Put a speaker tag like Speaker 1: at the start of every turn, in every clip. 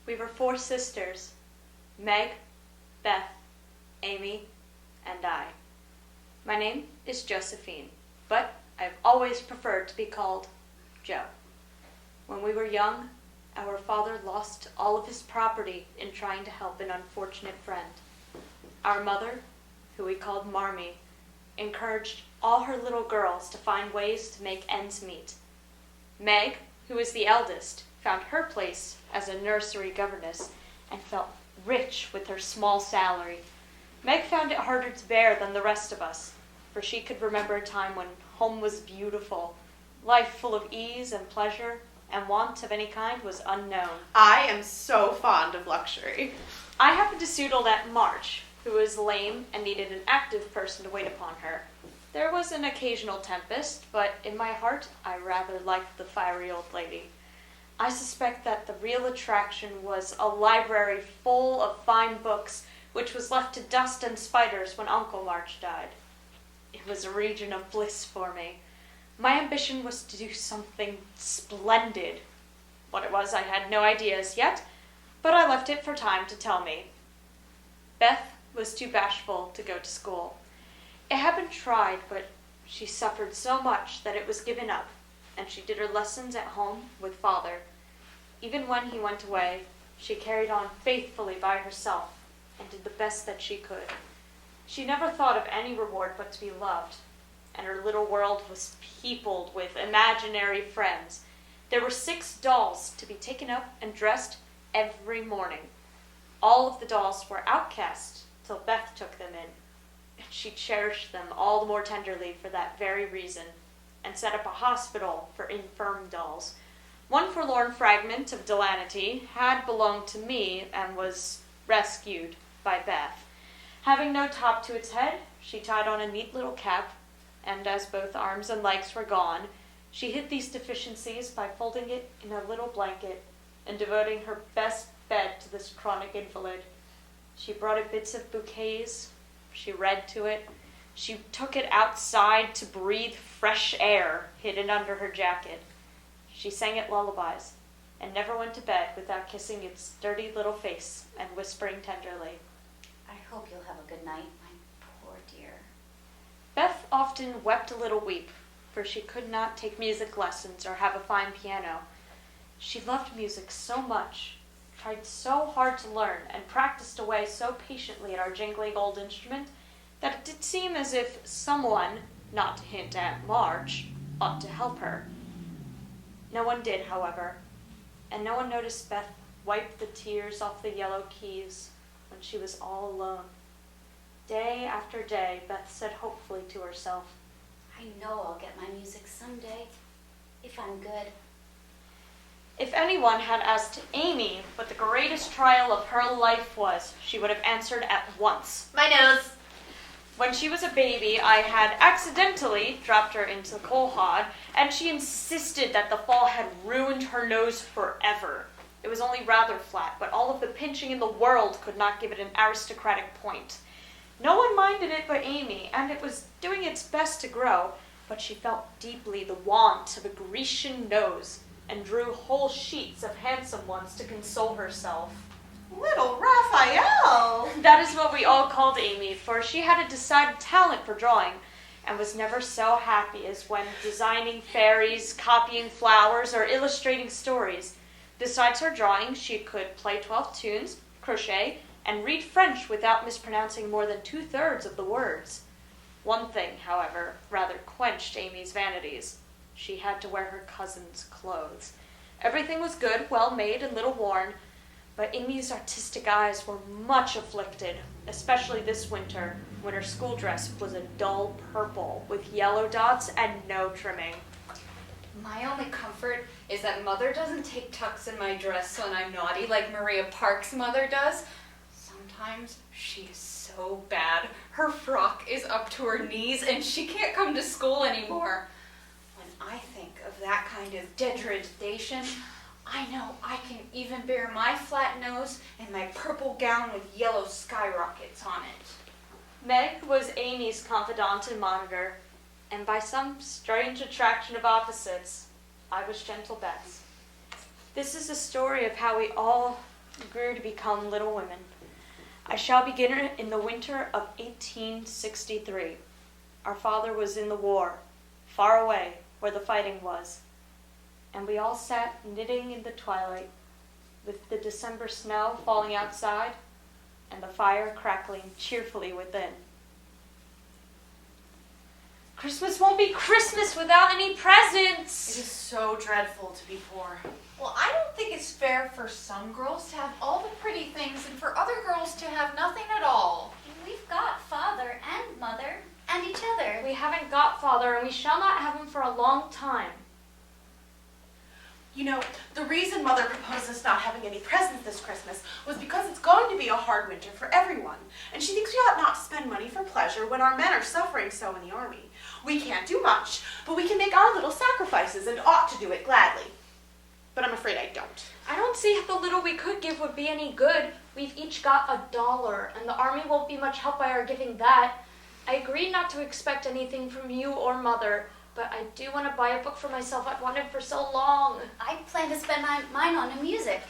Speaker 1: We were 4 sisters, Meg, Beth, Amy, and I. My name is Josephine, but I've always preferred to be called Jo. When we were young, our father lost all of his property in trying to help an unfortunate friend. Our mother, who we called Marmee, encouraged all her little girls to find ways to make ends meet. Meg, who is the eldest, found her place as a nursery governess and felt rich with her small salary. Meg found it harder to bear than the rest of us, for she could remember a time when home was beautiful, life full of ease and pleasure, and want of any kind was unknown.
Speaker 2: I am so fond of luxury.
Speaker 1: I happened to suit Aunt March, who was lame and needed an active person to wait upon her. There was an occasional tempest, but in my heart I rather liked the fiery old lady. I suspect that the real attraction was a library full of fine books, which was left to dust and spiders when Uncle March died. It was a region of bliss for me. My ambition was to do something splendid. What it was I had no idea as yet, but I left it for time to tell me. Beth was too bashful to go to school. It had been tried, but she suffered so much that it was given up, and she did her lessons at home with Father. Even when he went away, she carried on faithfully by herself and did the best that she could. She never thought of any reward but to be loved, and her little world was peopled with imaginary friends. There were 6 dolls to be taken up and dressed every morning. All of the dolls were outcasts till Beth took them in, and she cherished them all the more tenderly for that very reason, and set up a hospital for infirm dolls. One forlorn fragment of Delanity had belonged to me and was rescued by Beth. Having no top to its head, she tied on a neat little cap, and as both arms and legs were gone, she hid these deficiencies by folding it in a little blanket and devoting her best bed to this chronic invalid. She brought it bits of bouquets, she read to it, she took it outside to breathe fresh air hidden under her jacket. She sang it lullabies, and never went to bed without kissing its dirty little face and whispering tenderly,
Speaker 3: I hope you'll have a good night, my poor dear.
Speaker 1: Beth often wept a little weep, for she could not take music lessons or have a fine piano. She loved music so much, tried so hard to learn, and practiced away so patiently at our jingling old instrument, that it did seem as if someone, not to hint Aunt March, ought to help her. No one did, however, and no one noticed Beth wipe the tears off the yellow keys when she was all alone. Day after day, Beth said hopefully to herself,
Speaker 3: I know I'll get my music someday, if I'm good.
Speaker 1: If anyone had asked Amy what the greatest trial of her life was, she would have answered at once.
Speaker 2: My nose.
Speaker 1: When she was a baby, I had accidentally dropped her into the coal hod, and she insisted that the fall had ruined her nose forever. It was only rather flat, but all of the pinching in the world could not give it an aristocratic point. No one minded it but Amy, and it was doing its best to grow, but she felt deeply the want of a Grecian nose, and drew whole sheets of handsome ones to console herself.
Speaker 2: Little Raphael!
Speaker 1: That is what we all called Amy, for she had a decided talent for drawing, and was never so happy as when designing fairies, copying flowers, or illustrating stories. Besides her drawing, she could play 12 tunes, crochet, and read French without mispronouncing more than 2/3 of the words. One thing, however, rather quenched Amy's vanities. She had to wear her cousin's clothes. Everything was good, well made, and little worn, but Amy's artistic eyes were much afflicted, especially this winter, when her school dress was a dull purple with yellow dots and no trimming.
Speaker 4: My only comfort is that Mother doesn't take tucks in my dress when I'm naughty like Maria Park's mother does. Sometimes she is so bad. Her frock is up to her knees and she can't come to school anymore. When I think of that kind of degradation, I know I can even bear my flat nose and my purple gown with yellow skyrockets on it.
Speaker 1: Meg was Amy's confidant and monitor, and by some strange attraction of opposites, I was gentle Beth's. This is a story of how we all grew to become little women. I shall begin in the winter of 1863. Our father was in the war, far away, where the fighting was, and we all sat knitting in the twilight, with the December snow falling outside and the fire crackling cheerfully within. Christmas won't be Christmas without any presents.
Speaker 2: It is so dreadful to be poor.
Speaker 4: Well, I don't think it's fair for some girls to have all the pretty things and for other girls to have nothing at all.
Speaker 3: We've got father and mother and each other.
Speaker 1: We haven't got father, and we shall not have him for a long time.
Speaker 2: You know, the reason Mother proposed us not having any presents this Christmas was because it's going to be a hard winter for everyone, and she thinks we ought not to spend money for pleasure when our men are suffering so in the army. We can't do much, but we can make our little sacrifices and ought to do it gladly. But I'm afraid I don't.
Speaker 1: I don't see how the little we could give would be any good. We've each got $1, and the army won't be much help by our giving that. I agreed not to expect anything from you or Mother, but I do want to buy a book for myself. I've wanted for so long.
Speaker 3: I plan to spend mine on music.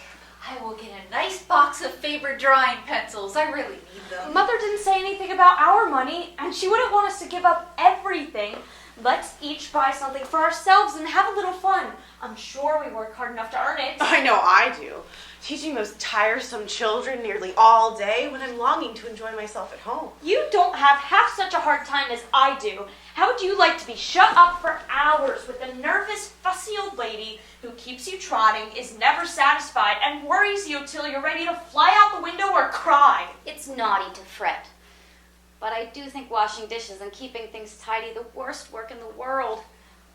Speaker 4: I will get a nice box of favorite drawing pencils. I really need them.
Speaker 1: Mother didn't say anything about our money, and she wouldn't want us to give up everything. Let's each buy something for ourselves and have a little fun. I'm sure we work hard enough to earn it.
Speaker 2: I know I do. Teaching those tiresome children nearly all day when I'm longing to enjoy myself at home.
Speaker 1: You don't have half such a hard time as I do. How would you like to be shut up for hours with a nervous, fussy old lady who keeps you trotting, is never satisfied, and worries you till you're ready to fly out the window or cry?
Speaker 3: It's naughty to fret. But I do think washing dishes and keeping things tidy the worst work in the world.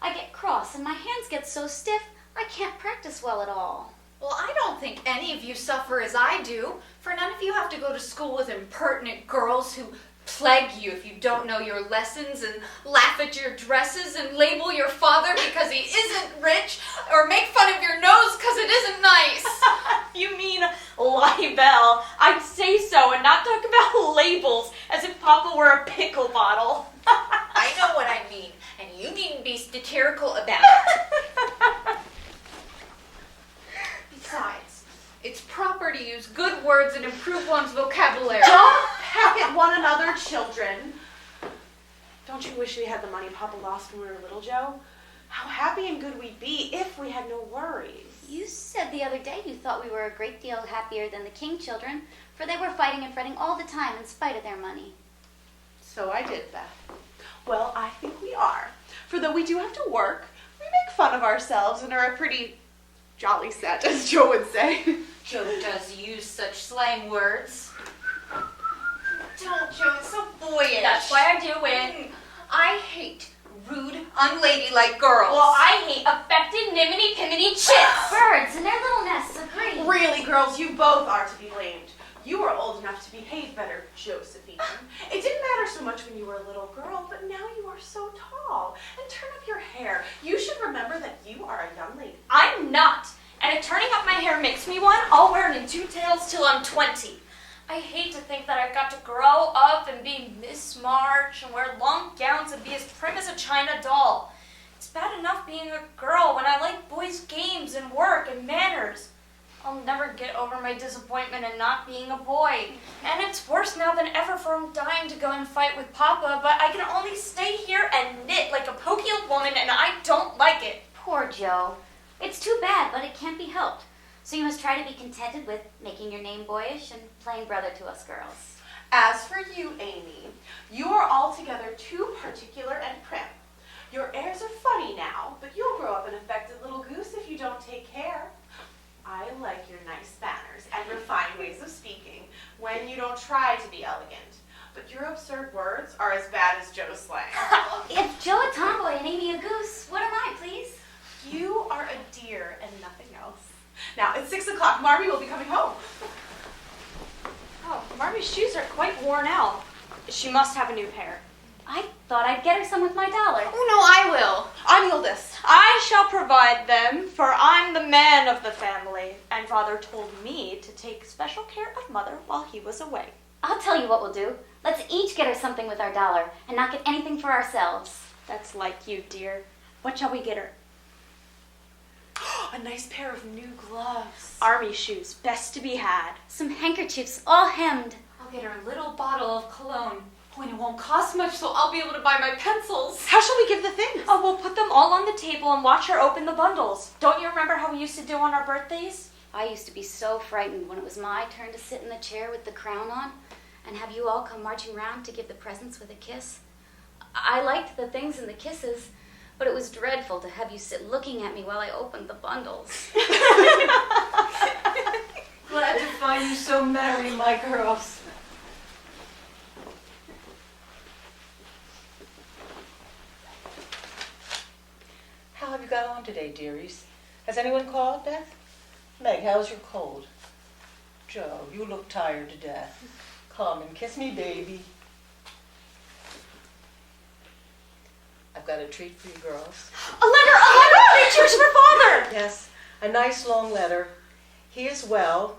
Speaker 3: I get cross and my hands get so stiff I can't practice well at all.
Speaker 4: Well, I don't think any of you suffer as I do, for none of you have to go to school with impertinent girls who plague you if you don't know your lessons and laugh at your dresses and label your father because he isn't rich or make fun of your nose because it isn't nice.
Speaker 1: You mean libel? I'd say so and not talk about labels as if Papa were a pickle bottle.
Speaker 4: I know what I mean, and you needn't be satirical about it. Besides, it's proper to use good words and improve one's vocabulary.
Speaker 2: Don't peck at one another, children. Don't you wish we had the money Papa lost when we were little, Joe? How happy and good we'd be if we had no worries.
Speaker 3: You said the other day you thought we were a great deal happier than the King children, for they were fighting and fretting all the time in spite of their money.
Speaker 2: So I did, Beth. Well, I think we are. For though we do have to work, we make fun of ourselves and are a pretty jolly set, as Joe would say.
Speaker 4: Joe does use such slang words. Don't, Joe, it's so boyish.
Speaker 1: That's why I do it.
Speaker 4: I hate rude, unladylike girls.
Speaker 1: Well, I hate affected, niminy-piminy chits.
Speaker 3: Birds in their little nests agree.
Speaker 2: Really, girls, you both are to be blamed. You were old enough to behave better, Josephine. It didn't matter so much when you were a little girl, but now you are so tall. And turn up your hair. You should remember that you are a young lady.
Speaker 1: I'm not. And if turning up my hair makes me one, I'll wear it in 2 tails till I'm 20. I hate to think that I've got to grow up and be Miss March and wear long gowns and be as prim as a china doll. It's bad enough being a girl when I like boys' games and work and manners. I'll never get over my disappointment in not being a boy. And it's worse now than ever, for I'm dying to go and fight with Papa, but I can only stay here and knit like a poky old woman, and I don't like it.
Speaker 3: Poor Joe. It's too bad, but it can't be helped. So you must try to be contented with making your name boyish and playing brother to us girls.
Speaker 2: As for you, Amy, you are altogether too particular and prim. Your airs are funny now, but you'll grow up an affected little goose if you don't take care. I like your nice manners and refined ways of speaking when you don't try to be elegant. But your absurd words are as bad as Joe's slang.
Speaker 3: If Joe a tomboy and Amy a goose, what am I, please?
Speaker 2: You are a dear and nothing else. Now, it's 6 o'clock. Marmee will be coming home.
Speaker 1: Oh, Marmee's shoes are quite worn out. She must have a new pair.
Speaker 3: I thought I'd get her some with my $1.
Speaker 4: Oh, no, I will.
Speaker 2: I'm the oldest.
Speaker 1: I shall provide them, for I'm the man of the family, and father told me to take special care of Mother while he was away.
Speaker 3: I'll tell you what we'll do. Let's each get her something with our $1 and not get anything for ourselves.
Speaker 1: That's like you, dear. What shall we get her?
Speaker 2: A nice pair of new gloves.
Speaker 1: Army shoes, best to be had.
Speaker 3: Some handkerchiefs all hemmed.
Speaker 4: I'll get her a little bottle of cologne. Oh, and it won't cost much, so I'll be able to buy my pencils.
Speaker 2: How shall we give the things?
Speaker 1: Oh, we'll put them all on the table and watch her open the bundles. Don't you remember how we used to do on our birthdays?
Speaker 3: I used to be so frightened when it was my turn to sit in the chair with the crown on and have you all come marching round to give the presents with a kiss. I liked the things and the kisses, but it was dreadful to have you sit looking at me while I opened the bundles.
Speaker 5: Glad to find you so merry, my girls. How have you got on today, dearies? Has anyone called, Beth? Meg, how's your cold? Joe, you look tired to death. Come and kiss me, baby. I've got a treat for you girls.
Speaker 1: A letter! Pictures for Father!
Speaker 5: Yes, a nice long letter. He is well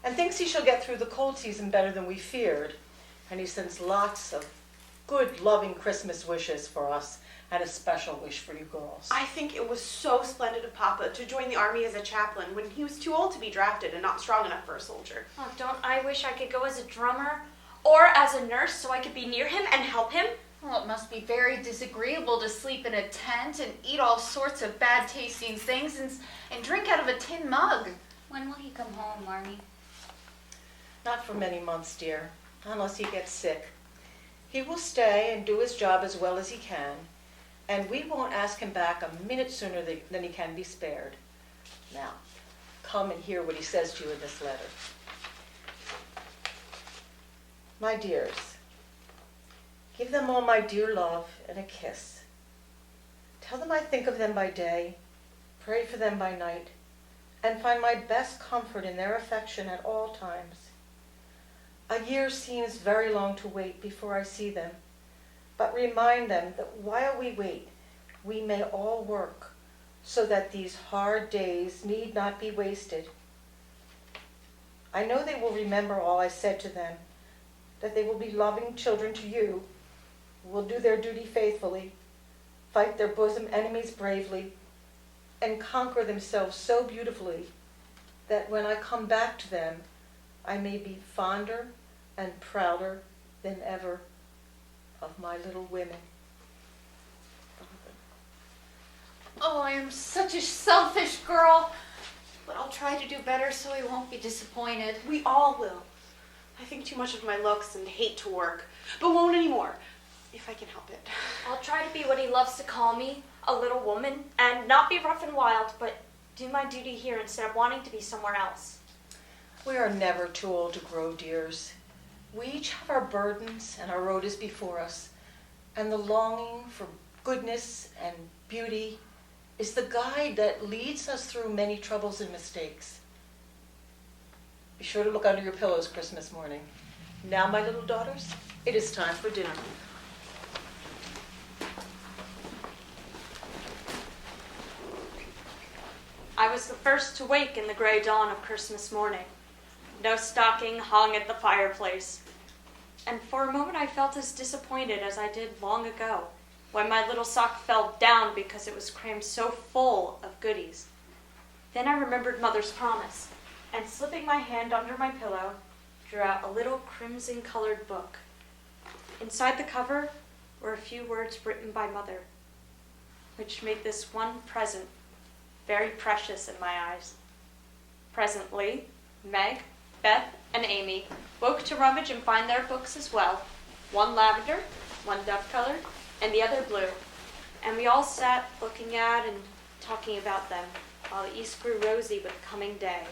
Speaker 5: and thinks he shall get through the cold season better than we feared. And he sends lots of good, loving Christmas wishes for us and a special wish for you girls.
Speaker 2: I think it was so splendid of Papa to join the army as a chaplain when he was too old to be drafted and not strong enough for a soldier.
Speaker 1: Oh, don't I wish I could go as a drummer or as a nurse so I could be near him and help him?
Speaker 4: Well, it must be very disagreeable to sleep in a tent and eat all sorts of bad-tasting things and drink out of a tin mug.
Speaker 3: When will he come home, Marmee?
Speaker 5: Not for many months, dear, unless he gets sick. He will stay and do his job as well as he can, and we won't ask him back a minute sooner than he can be spared. Now, come and hear what he says to you in this letter. My dears, give them all my dear love and a kiss. Tell them I think of them by day, pray for them by night, and find my best comfort in their affection at all times. A year seems very long to wait before I see them, but remind them that while we wait, we may all work so that these hard days need not be wasted. I know they will remember all I said to them, that they will be loving children to you, who will do their duty faithfully, fight their bosom enemies bravely, and conquer themselves so beautifully that when I come back to them, I may be fonder and prouder than ever of my little women.
Speaker 4: Oh, I am such a selfish girl. But I'll try to do better so he won't be disappointed.
Speaker 2: We all will. I think too much of my looks and hate to work, but won't anymore, if I can help it.
Speaker 1: I'll try to be what he loves to call me, a little woman, and not be rough and wild, but do my duty here instead of wanting to be somewhere else.
Speaker 5: We are never too old to grow, dears. We each have our burdens, and our road is before us, and the longing for goodness and beauty is the guide that leads us through many troubles and mistakes. Be sure to look under your pillows Christmas morning. Now, my little daughters, it is time for dinner.
Speaker 1: I was the first to wake in the gray dawn of Christmas morning. No stocking hung at the fireplace. And for a moment I felt as disappointed as I did long ago, when my little sock fell down because it was crammed so full of goodies. Then I remembered Mother's promise, and slipping my hand under my pillow, drew out a little crimson-colored book. Inside the cover were a few words written by Mother, which made this one present very precious in my eyes. Presently, Meg, Beth, and Amy woke to rummage and find their books as well, one lavender, one dove-colored, and the other blue, and we all sat looking at and talking about them while the east grew rosy with the coming day.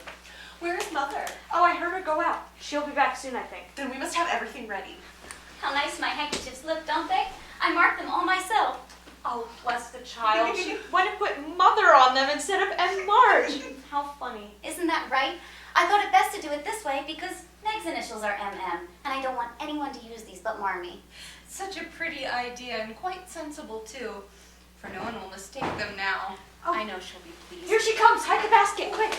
Speaker 2: Where is Mother?
Speaker 1: Oh, I heard her go out. She'll be back soon, I think.
Speaker 2: Then we must have everything ready.
Speaker 3: How nice my handkerchiefs look, don't they? I marked them all myself.
Speaker 1: Oh, bless the child. She went and put Mother on them instead of M. March. How funny.
Speaker 3: Isn't that right? I thought it best to do it this way because Meg's initials are MM, and I don't want anyone to use these but Marmee.
Speaker 4: Such a pretty idea and quite sensible too, for no one will mistake them now.
Speaker 1: Oh.
Speaker 4: I know she'll be pleased.
Speaker 1: Here she comes. Hide the basket, quick.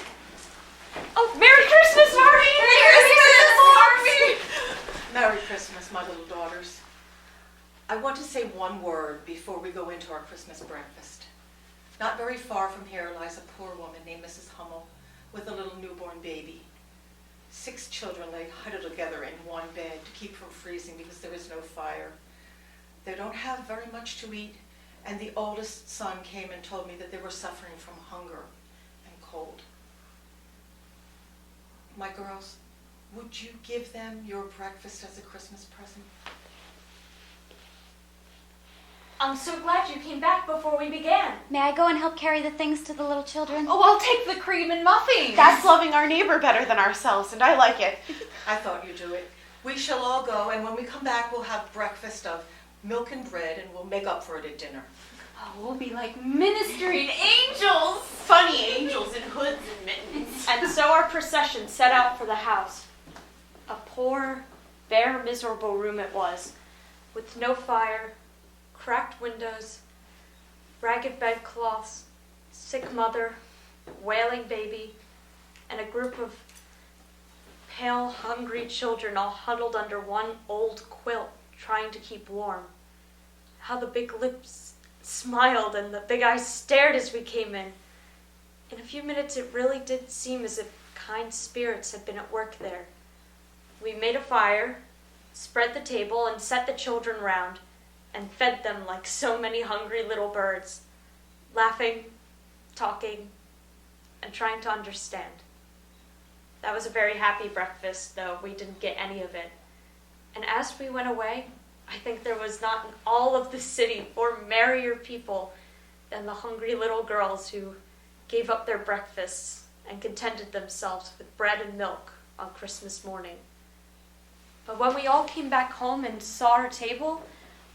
Speaker 1: Oh, Merry Christmas, Marmee!
Speaker 4: Merry Christmas, Marmee!
Speaker 5: Merry Christmas, my little daughters. I want to say one word before we go into our Christmas breakfast. Not very far from here lies a poor woman named Mrs. Hummel with a little newborn baby. 6 children lay huddled together in one bed to keep from freezing because there is no fire. They don't have very much to eat, and the oldest son came and told me that they were suffering from hunger and cold. My girls, would you give them your breakfast as a Christmas present?
Speaker 1: I'm so glad you came back before we began.
Speaker 3: May I go and help carry the things to the little children?
Speaker 4: Oh, I'll take the cream and muffins.
Speaker 2: That's loving our neighbor better than ourselves, and I like it.
Speaker 5: I thought you'd do it. We shall all go, and when we come back, we'll have breakfast of milk and bread, and we'll make up for it at dinner.
Speaker 4: Oh, we'll be like ministering angels.
Speaker 2: Funny angels in hoods and mittens.
Speaker 1: And so our procession set out for the house. A poor, bare, miserable room it was, with no fire, cracked windows, ragged bedcloths, sick mother, wailing baby, and a group of pale, hungry children all huddled under one old quilt, trying to keep warm. How the big lips smiled and the big eyes stared as we came in. In a few minutes, it really did seem as if kind spirits had been at work there. We made a fire, spread the table, and set the children round, and fed them like so many hungry little birds, laughing, talking, and trying to understand. That was a very happy breakfast, though we didn't get any of it. And as we went away, I think there was not in all of the city more merrier people than the hungry little girls who gave up their breakfasts and contented themselves with bread and milk on Christmas morning. But when we all came back home and saw our table,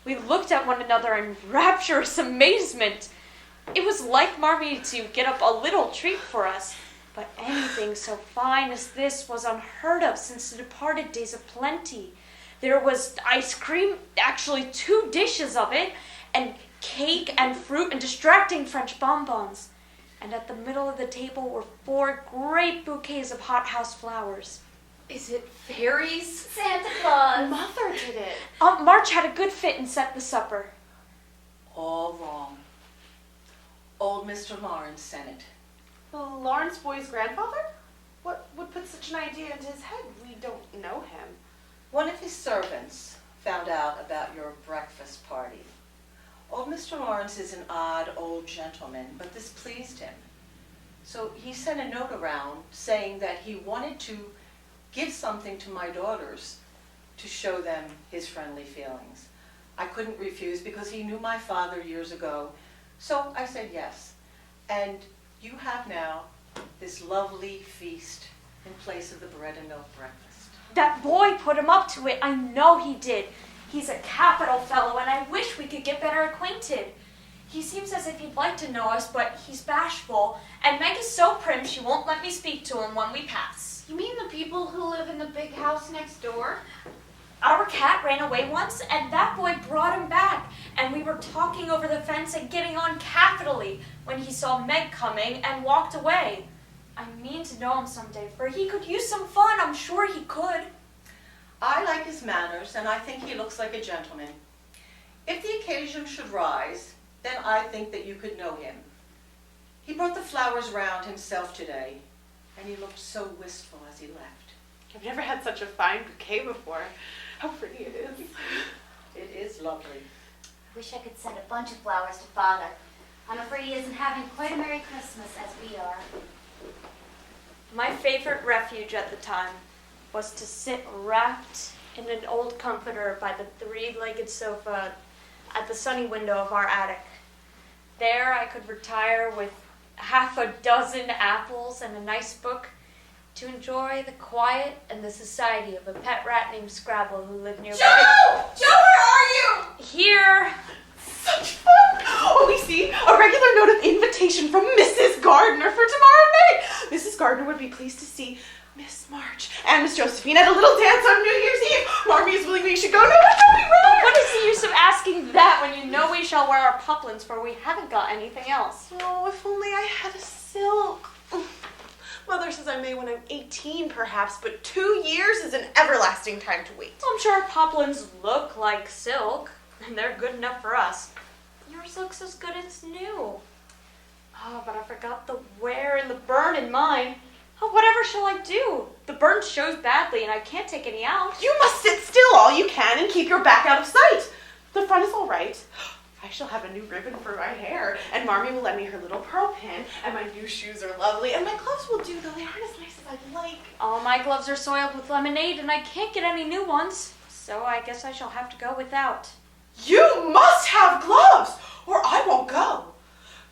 Speaker 1: we looked at one another in rapturous amazement. It was like Marmee to get up a little treat for us, but anything so fine as this was unheard of since the departed days of plenty. There was ice cream, actually 2 dishes of it, and cake and fruit and distracting French bonbons. And at the middle of the table were 4 great bouquets of hothouse flowers.
Speaker 4: Is it fairies?
Speaker 3: Santa Claus.
Speaker 2: Mother did it.
Speaker 1: Aunt March had a good fit and set the supper.
Speaker 5: All wrong. Old Mr. Lawrence sent it.
Speaker 2: The Lawrence boy's grandfather? What would put such an idea into his head? We don't know him.
Speaker 5: One of his servants found out about your breakfast party. Old Mr. Lawrence is an odd old gentleman, but this pleased him. So he sent a note around saying that he wanted to give something to my daughters to show them his friendly feelings. I couldn't refuse because he knew my father years ago, so I said yes. And you have now this lovely feast in place of the bread and milk breakfast.
Speaker 1: That boy put him up to it. I know he did. He's a capital fellow, and I wish we could get better acquainted. He seems as if he'd like to know us, but he's bashful, and Meg is so prim she won't let me speak to him when we pass.
Speaker 4: You mean the people who live in the big house next door?
Speaker 1: Our cat ran away once, and that boy brought him back, and we were talking over the fence and getting on capitally when he saw Meg coming and walked away. I mean to know him someday, for he could use some fun. I'm sure he could.
Speaker 5: I like his manners, and I think he looks like a gentleman. If the occasion should rise, then I think that you could know him. He brought the flowers round himself today, and he looked so wistful as he left.
Speaker 2: I've never had such a fine bouquet before. How pretty it is.
Speaker 5: It is lovely.
Speaker 3: I wish I could send a bunch of flowers to Father. I'm afraid he isn't having quite a Merry Christmas as we are.
Speaker 1: My favorite refuge at the time was to sit wrapped in an old comforter by the 3-legged sofa at the sunny window of our attic. There I could retire with half a dozen apples and a nice book to enjoy the quiet and the society of a pet rat named Scrabble who lived nearby.
Speaker 4: Joe! Joe, where are you?
Speaker 1: Here!
Speaker 2: Such fun! Oh, we see a regular note of invitation from Mrs. Gardner for tomorrow night. Mrs. Gardner would be pleased to see Miss March and Miss Josephine at a little dance on New Year's Eve. Marmee is willing we should go. No, shall we rather?
Speaker 1: What is the use of asking that when you know we shall wear our poplins, for we haven't got anything else?
Speaker 2: Oh, if only I had a silk. Mother says I may when I'm 18, perhaps, but 2 years is an everlasting time to wait.
Speaker 1: I'm sure poplins look like silk, and they're good enough for us. Yours looks as good as new. Oh, but I forgot the wear and the burn in mine. Oh, whatever shall I do? The burn shows badly and I can't take any out.
Speaker 2: You must sit still all you can and keep your back out of sight. The front is all right. I shall have a new ribbon for my hair, and Marmee will lend me her little pearl pin, and my new shoes are lovely, and my gloves will do, though they aren't as nice as I'd like.
Speaker 1: All my gloves are soiled with lemonade and I can't get any new ones, so I guess I shall have to go without.
Speaker 2: You must have gloves, or I won't go.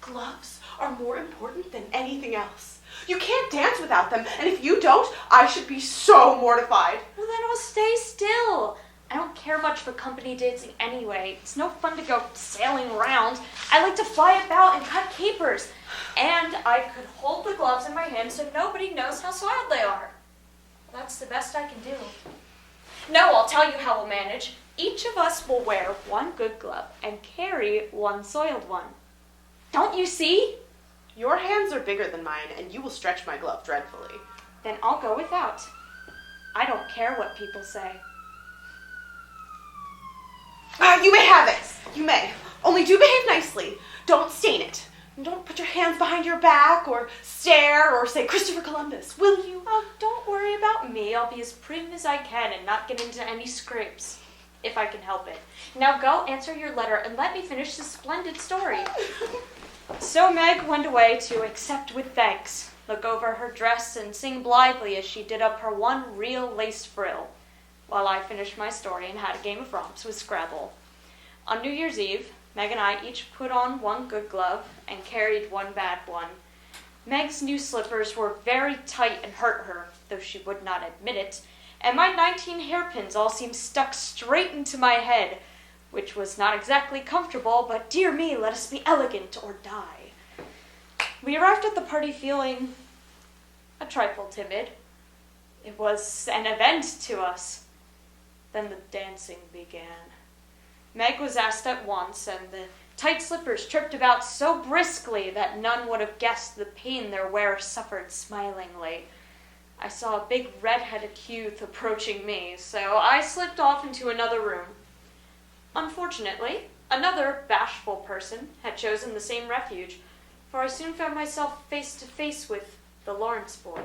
Speaker 2: Gloves are more important than anything else. You can't dance without them, and if you don't, I should be so mortified.
Speaker 1: Well, then I'll stay still. I don't care much for company dancing anyway. It's no fun to go sailing around. I like to fly about and cut capers. And I could hold the gloves in my hand so nobody knows how soiled they are. That's the best I can do. No, I'll tell you how we'll manage. Each of us will wear one good glove and carry one soiled one. Don't you see?
Speaker 2: Your hands are bigger than mine, and you will stretch my glove dreadfully.
Speaker 1: Then I'll go without. I don't care what people say.
Speaker 2: You may have it. You may. Only do behave nicely. Don't stain it. And don't put your hands behind your back or stare or say Christopher Columbus, will you?
Speaker 1: Oh, don't worry about me. I'll be as prim as I can and not get into any scrapes, if I can help it. Now go answer your letter and let me finish this splendid story. So Meg went away to accept with thanks, look over her dress and sing blithely as she did up her one real lace frill, while I finished my story and had a game of romps with Scrabble. On New Year's Eve, Meg and I each put on one good glove and carried one bad one. Meg's new slippers were very tight and hurt her, though she would not admit it, and my 19 hairpins all seemed stuck straight into my head, which was not exactly comfortable, but dear me, let us be elegant or die. We arrived at the party feeling a trifle timid. It was an event to us. Then the dancing began. Meg was asked at once, and the tight slippers tripped about so briskly that none would have guessed the pain their wearer suffered smilingly. I saw a big red-headed youth approaching me, so I slipped off into another room. Unfortunately, another bashful person had chosen the same refuge, for I soon found myself face to face with the Lawrence boy.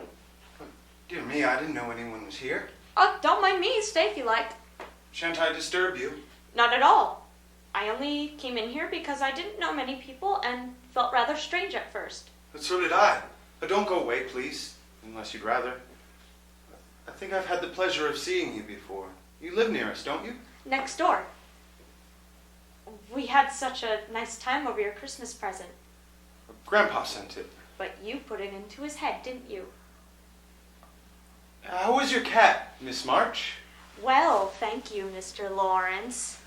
Speaker 6: Dear me, I didn't know anyone was here.
Speaker 1: Oh, don't mind me, stay if you like.
Speaker 6: Shan't I disturb you?
Speaker 1: Not at all. I only came in here because I didn't know many people and felt rather strange at first.
Speaker 6: But so did I. But don't go away, please, unless you'd rather. I think I've had the pleasure of seeing you before. You live near us, don't you?
Speaker 1: Next door. We had such a nice time over your Christmas present,
Speaker 6: Grandpa sent it.
Speaker 1: but you put it into his head, didn't you?
Speaker 6: How is your cat, Miss March?
Speaker 1: Well, thank you, Mr. Lawrence.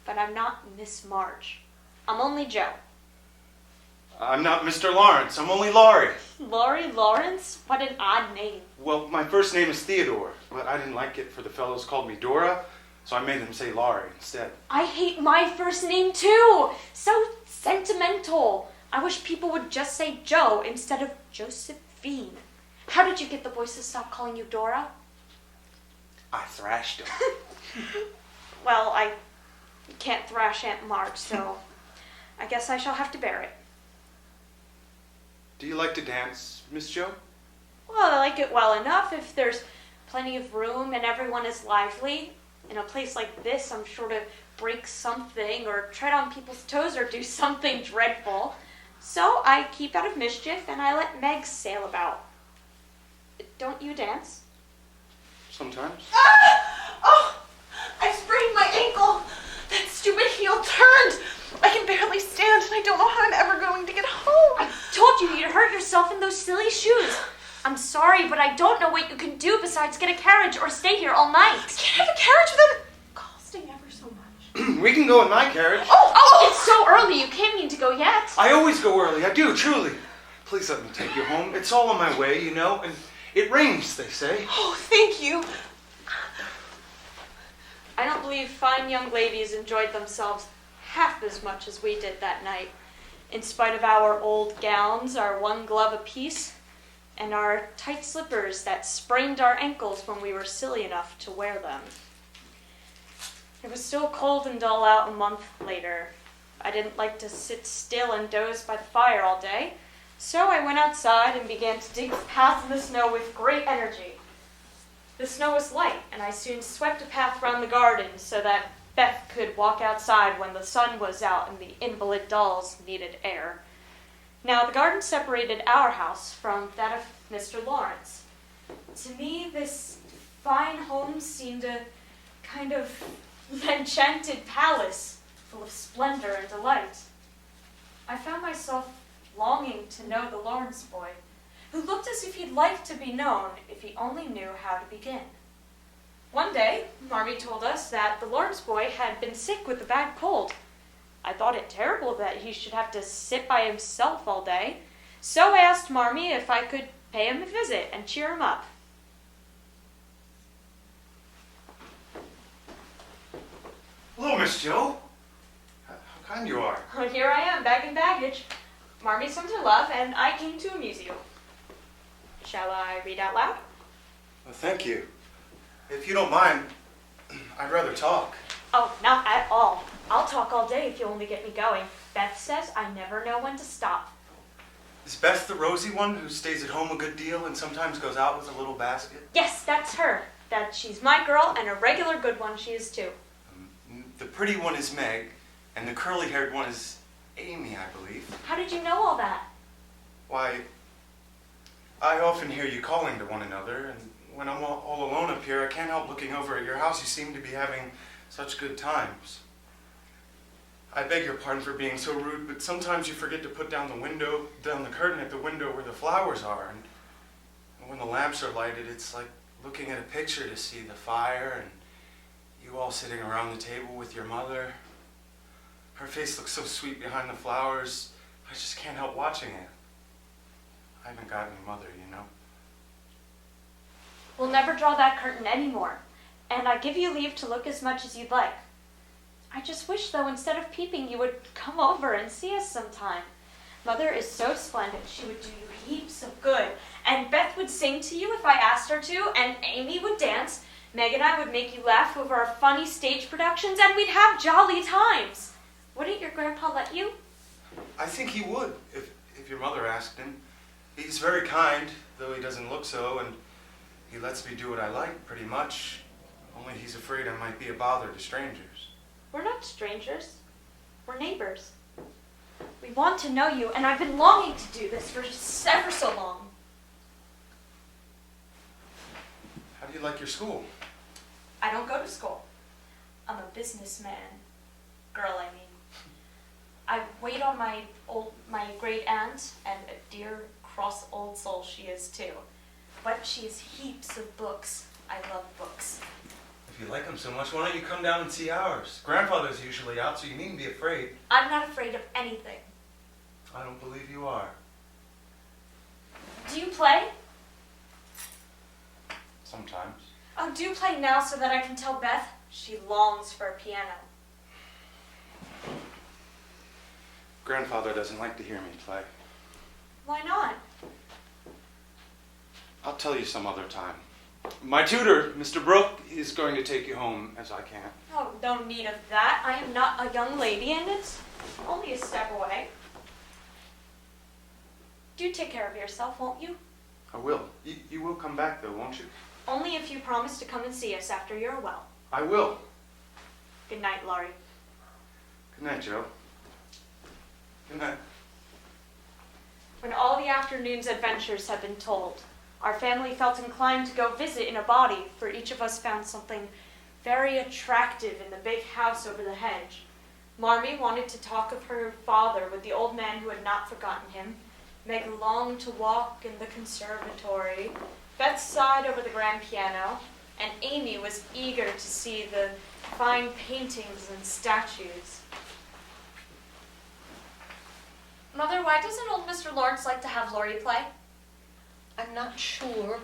Speaker 1: But I'm not Miss March. I'm only Joe.
Speaker 6: I'm not Mr. Lawrence. I'm only Laurie.
Speaker 1: Laurie Lawrence? What an odd name.
Speaker 6: Well, my first name is Theodore, but I didn't like it for the fellows called me Dora, so I made them say Laurie instead.
Speaker 1: I hate my first name too. So sentimental. I wish people would just say Joe instead of Josephine. How did you get the boys to stop calling you Dora?
Speaker 6: I thrashed him.
Speaker 1: Well, I can't thrash Aunt March, so I guess I shall have to bear it.
Speaker 6: Do you like to dance, Miss Jo?
Speaker 1: Well, I like it well enough if there's plenty of room and everyone is lively. In a place like this, I'm sure to break something or tread on people's toes or do something dreadful. So I keep out of mischief and I let Meg sail about. Don't you dance?
Speaker 6: Sometimes.
Speaker 2: Ah! Oh, I sprained my ankle. That stupid heel turned. I can barely stand and I don't know how I'm ever going to get home.
Speaker 1: I told you you'd hurt yourself in those silly shoes. I'm sorry, but I don't know what you can do besides get a carriage or stay here all night.
Speaker 2: I can't have a carriage without it costing ever so much.
Speaker 6: We can go in my carriage.
Speaker 1: Oh, it's so early. You can't mean to go yet.
Speaker 6: I always go early. I do, truly. Please let me take you home. It's all on my way, you know, and it rains, they say.
Speaker 2: Oh, thank you.
Speaker 1: I don't believe fine young ladies enjoyed themselves half as much as we did that night, in spite of our old gowns, our one glove apiece, and our tight slippers that sprained our ankles when we were silly enough to wear them. It was still cold and dull out a month later. I didn't like to sit still and doze by the fire all day, So I went outside and began to dig paths in the snow with great energy. The snow was light, and I soon swept a path round the garden so that Beth could walk outside when the sun was out and the invalid dolls needed air. Now, the garden separated our house from that of Mr. Lawrence. To me, this fine home seemed a kind of enchanted palace full of splendor and delight. I found myself longing to know the Lawrence boy, who looked as if he'd like to be known if he only knew how to begin. One day, Marmee told us that the Lawrence boy had been sick with a bad cold. I thought it terrible that he should have to sit by himself all day, so I asked Marmee if I could pay him a visit and cheer him up.
Speaker 6: Hello, Miss Joe. How kind you are.
Speaker 1: Here I am, bagging baggage. Marmee sent her love, and I came to amuse you. Shall I read out loud?
Speaker 6: Well, thank you. If you don't mind, I'd rather talk.
Speaker 1: Oh, not at all. I'll talk all day if you only get me going. Beth says I never know when to stop.
Speaker 6: Is Beth the rosy one who stays at home a good deal and sometimes goes out with a little basket?
Speaker 1: Yes, that's her. That she's my girl, and a regular good one she is too.
Speaker 6: The pretty one is Meg, and the curly-haired one is Amy, I believe.
Speaker 1: How did you know all that?
Speaker 6: Why, I often hear you calling to one another, and when I'm all alone up here, I can't help looking over at your house. You seem to be having such good times. I beg your pardon for being so rude, but sometimes you forget to put down the curtain at the window where the flowers are, and when the lamps are lighted, it's like looking at a picture to see the fire and you all sitting around the table with your mother. Her face looks so sweet behind the flowers. I just can't help watching it. I haven't got any mother, you know.
Speaker 1: We'll never draw that curtain anymore, and I give you leave to look as much as you'd like. I just wish, though, instead of peeping, you would come over and see us sometime. Mother is so splendid. She would do you heaps of good. And Beth would sing to you if I asked her to, and Amy would dance. Meg and I would make you laugh over our funny stage productions, and we'd have jolly times. Wouldn't your grandpa let you?
Speaker 6: I think he would, if your mother asked him. He's very kind, though he doesn't look so, and he lets me do what I like, pretty much. Only he's afraid I might be a bother to strangers.
Speaker 1: We're not strangers. We're neighbors. We want to know you, and I've been longing to do this for ever so long.
Speaker 6: How do you like your school?
Speaker 1: I don't go to school. I'm a businessman. Girl, I mean. I wait on my great aunt, and a dear, cross old soul she is too. But she has heaps of books. I love books.
Speaker 6: If you like them so much, why don't you come down and see ours? Grandfather's usually out, so you needn't be afraid.
Speaker 1: I'm not afraid of anything.
Speaker 6: I don't believe you are.
Speaker 1: Do you play?
Speaker 6: Sometimes.
Speaker 1: Oh, do play now so that I can tell Beth she longs for a piano.
Speaker 6: Grandfather doesn't like to hear me play.
Speaker 1: Why not?
Speaker 6: I'll tell you some other time. My tutor, Mr. Brooke, is going to take you home as I can.
Speaker 1: Oh, no need of that. I am not a young lady, and it's only a step away. Do take care of yourself, won't you?
Speaker 6: I will. You will come back, though, won't you?
Speaker 1: Only if you promise to come and see us after you're well.
Speaker 6: I will.
Speaker 1: Good night, Laurie.
Speaker 6: Good night, Joe. Good night.
Speaker 1: When all the afternoon's adventures had been told, our family felt inclined to go visit in a body, for each of us found something very attractive in the big house over the hedge. Marmee wanted to talk of her father with the old man who had not forgotten him. Meg longed to walk in the conservatory. Beth sighed over the grand piano, and Amy was eager to see the fine paintings and statues. Mother, why doesn't old Mr. Lawrence like to have Laurie play?
Speaker 5: I'm not sure,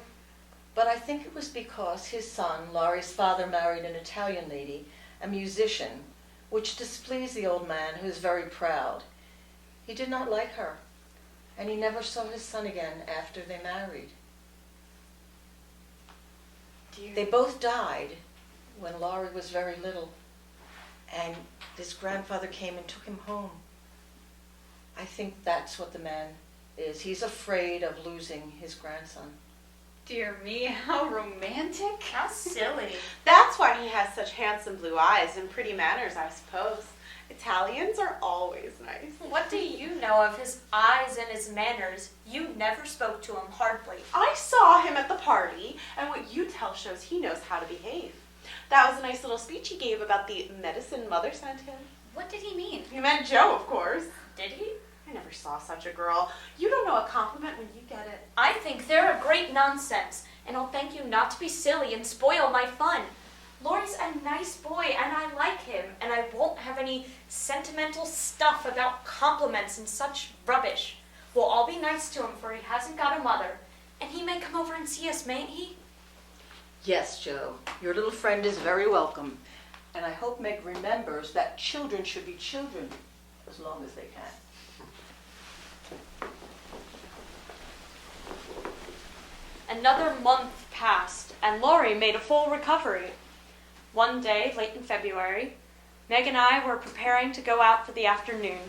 Speaker 5: but I think it was because his son, Laurie's father, married an Italian lady, a musician, which displeased the old man, who was very proud. He did not like her, and he never saw his son again after they married. They both died when Laurie was very little, and his grandfather came and took him home. I think that's what the man is he's afraid of losing his grandson.
Speaker 4: Dear me, how romantic.
Speaker 1: How silly.
Speaker 2: That's why he has such handsome blue eyes and pretty manners, I suppose. Italians are always nice.
Speaker 1: What do you know of his eyes and his manners? You never spoke to him hardly.
Speaker 2: I saw him at the party, and what you tell shows he knows how to behave. That was a nice little speech he gave about the medicine mother sent him.
Speaker 3: What did he mean?
Speaker 2: He meant Joe, of course.
Speaker 1: Did he?
Speaker 2: I never saw such a girl. You don't know a compliment when you get it.
Speaker 1: I think they're a great nonsense, and I'll thank you not to be silly and spoil my fun. Laurie's a nice boy, and I like him, and I won't have any sentimental stuff about compliments and such rubbish. We'll all be nice to him, for he hasn't got a mother, and he may come over and see us, mayn't he?
Speaker 5: Yes, Joe, your little friend is very welcome. And I hope Meg remembers that children should be children as long as they can.
Speaker 1: Another month passed, and Laurie made a full recovery. One day, late in February, Meg and I were preparing to go out for the afternoon.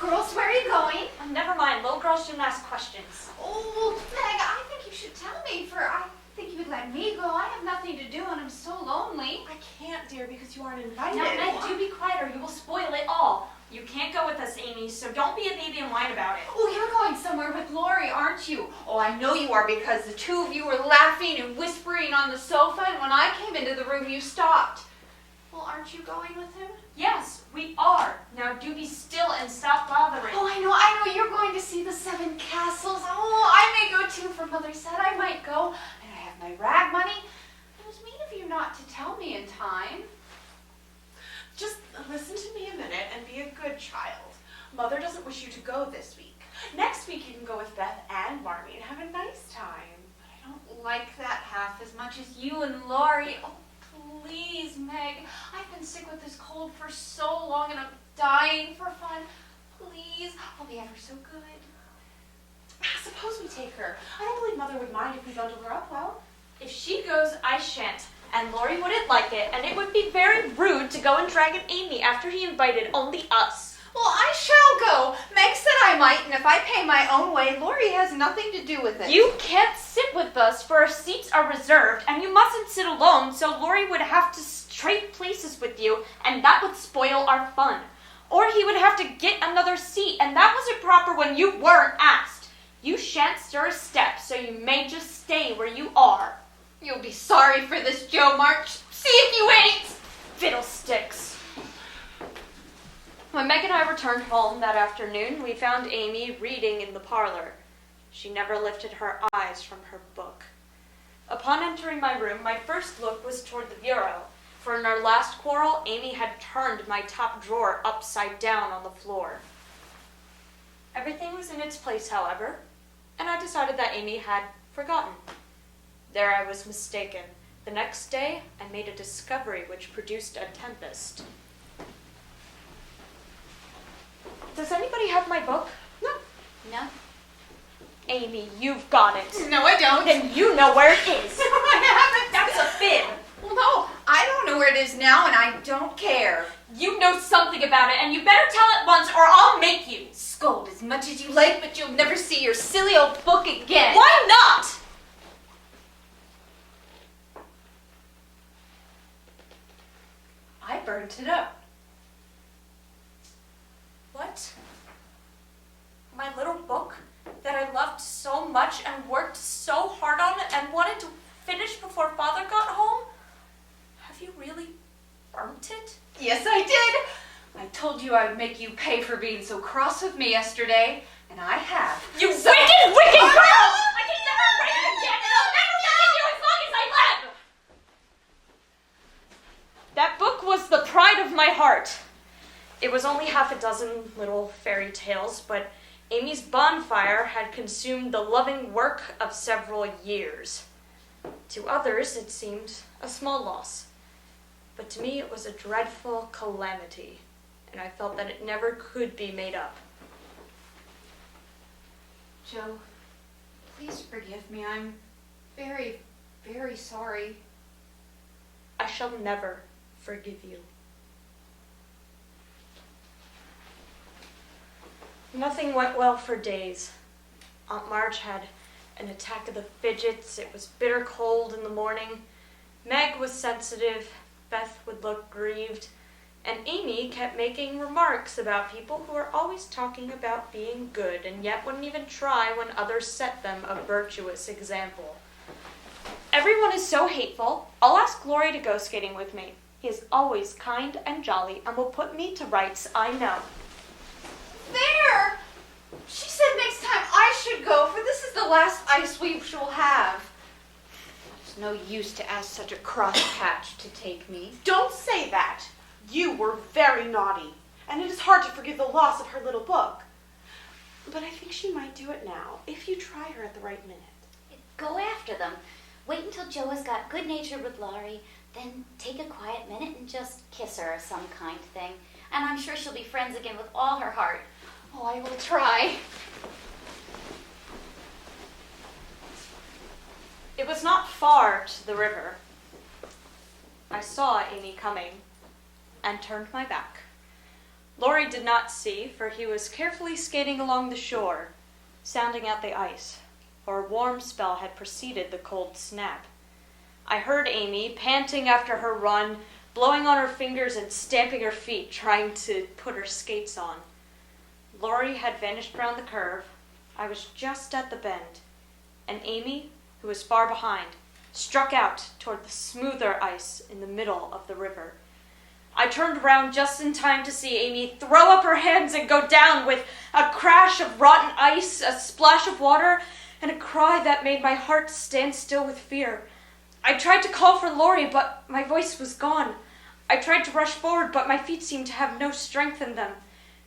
Speaker 4: Girls, where are you going?
Speaker 1: Never mind, little girls shouldn't ask questions.
Speaker 4: Oh, Meg, I think you should tell me, for I think you would let me go. I have nothing to do and I'm so lonely.
Speaker 2: I can't, dear, because you aren't invited.
Speaker 1: Now, Meg, do be quiet or you will spoil it all. You can't go with us, Amy, so don't be a baby and whine about it.
Speaker 4: Oh, you're going somewhere with Laurie, aren't you? Oh, I know you are, because the two of you were laughing and whispering on the sofa, and when I came into the room, you stopped. Well, aren't you going with him?
Speaker 1: Yes, we are. Now do be still and stop bothering.
Speaker 4: Oh, I know, you're going to see the 7 castles. Oh, I may go too, for Mother said I might go, and I have my rag money. It was mean of you not to tell me in time.
Speaker 2: Just listen to me a minute and be a good child. Mother doesn't wish you to go this week. Next week you can go with Beth and Marmee and have a nice time.
Speaker 4: But I don't like that half as much as you and Laurie. Oh, please, Meg. I've been sick with this cold for so long and I'm dying for fun. Please, I'll be ever so good.
Speaker 2: Suppose we take her. I don't believe Mother would mind if we bundle her up well.
Speaker 1: If she goes, I shan't. And Laurie wouldn't like it, and it would be very rude to go and drag an Amy after he invited only us.
Speaker 4: Well, I shall go. Meg said I might, and if I pay my own way, Laurie has nothing to do with it.
Speaker 1: You can't sit with us, for our seats are reserved, and you mustn't sit alone, so Laurie would have to trade places with you, and that would spoil our fun. Or he would have to get another seat, and that wasn't proper when you weren't asked. You shan't stir a step, so you may just stay where you are.
Speaker 4: You'll be sorry for this, Joe March. See if you ain't.
Speaker 1: Fiddlesticks. When Meg and I returned home that afternoon, we found Amy reading in the parlor. She never lifted her eyes from her book. Upon entering my room, my first look was toward the bureau, for in our last quarrel, Amy had turned my top drawer upside down on the floor. Everything was in its place, however, and I decided that Amy had forgotten. There I was mistaken. The next day, I made a discovery which produced a tempest. Does anybody have my book?
Speaker 3: No?
Speaker 1: Amy, you've got it.
Speaker 4: No, I don't.
Speaker 1: Then you know where it is.
Speaker 4: I haven't.
Speaker 1: That's a fib.
Speaker 4: Well, no, I don't know where it is now, and I don't care.
Speaker 1: You know something about it, and you better tell it once, or I'll make you.
Speaker 4: Scold as much as you like, but you'll never see your silly old book again.
Speaker 1: Why not?
Speaker 4: I burnt it up.
Speaker 1: What? My little book that I loved so much and worked so hard on and wanted to finish before Father got home? Have you really burnt it?
Speaker 4: Yes, I did. I told you I'd make you pay for being so cross with me yesterday, and I have.
Speaker 1: You wicked, wicked girl! I can never write it again, and I'll never forgive you as long as I live! That book was the pride of my heart. It was only half a dozen little fairy tales, but Amy's bonfire had consumed the loving work of several years. To others, it seemed a small loss, but to me it was a dreadful calamity, and I felt that it never could be made up.
Speaker 4: Joe, please forgive me. I'm very, very sorry.
Speaker 1: I shall never forgive you. Nothing went well for days. Aunt March had an attack of the fidgets. It was bitter cold in the morning. Meg was sensitive. Beth would look grieved. And Amy kept making remarks about people who were always talking about being good and yet wouldn't even try when others set them a virtuous example. Everyone is so hateful. I'll ask Laurie to go skating with me. He is always kind and jolly and will put me to rights, I know.
Speaker 4: There! She said next time I should go, for this is the last ice we shall have. It's no use to ask such a cross patch to take me.
Speaker 2: Don't say that. You were very naughty, and it is hard to forgive the loss of her little book. But I think she might do it now, if you try her at the right minute.
Speaker 3: Go after them. Wait until Joe has got good-natured with Laurie, then take a quiet minute and just kiss her or some kind thing. And I'm sure she'll be friends again with all her heart.
Speaker 4: Oh, I will try.
Speaker 1: It was not far to the river. I saw Amy coming and turned my back. Laurie did not see, for he was carefully skating along the shore, sounding out the ice, for a warm spell had preceded the cold snap. I heard Amy, panting after her run, blowing on her fingers and stamping her feet, trying to put her skates on. Laurie had vanished round the curve. I was just at the bend, and Amy, who was far behind, struck out toward the smoother ice in the middle of the river. I turned around just in time to see Amy throw up her hands and go down with a crash of rotten ice, a splash of water, and a cry that made my heart stand still with fear. I tried to call for Laurie, but my voice was gone. I tried to rush forward, but my feet seemed to have no strength in them,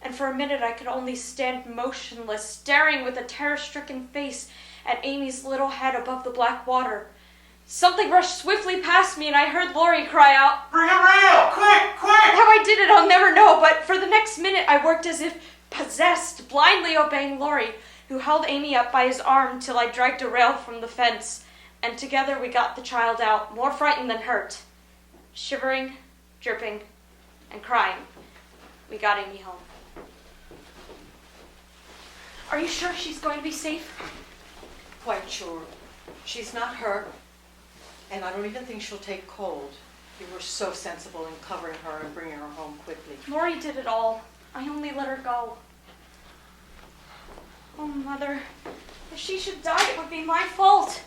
Speaker 1: and for a minute I could only stand motionless, staring with a terror-stricken face at Amy's little head above the black water. Something rushed swiftly past me, and I heard Laurie cry out,
Speaker 6: Bring a rail! Quick, quick!
Speaker 1: How I did it, I'll never know, but for the next minute I worked as if possessed, blindly obeying Laurie, who held Amy up by his arm till I dragged a rail from the fence, and together we got the child out, more frightened than hurt. Shivering, dripping, and crying, we got Amy home. Are you sure she's going to be safe?
Speaker 5: Quite sure. She's not hurt, and I don't even think she'll take cold. You were so sensible in covering her and bringing her home quickly.
Speaker 1: Laurie did it all. I only let her go. Oh, Mother, if she should die, it would be my fault.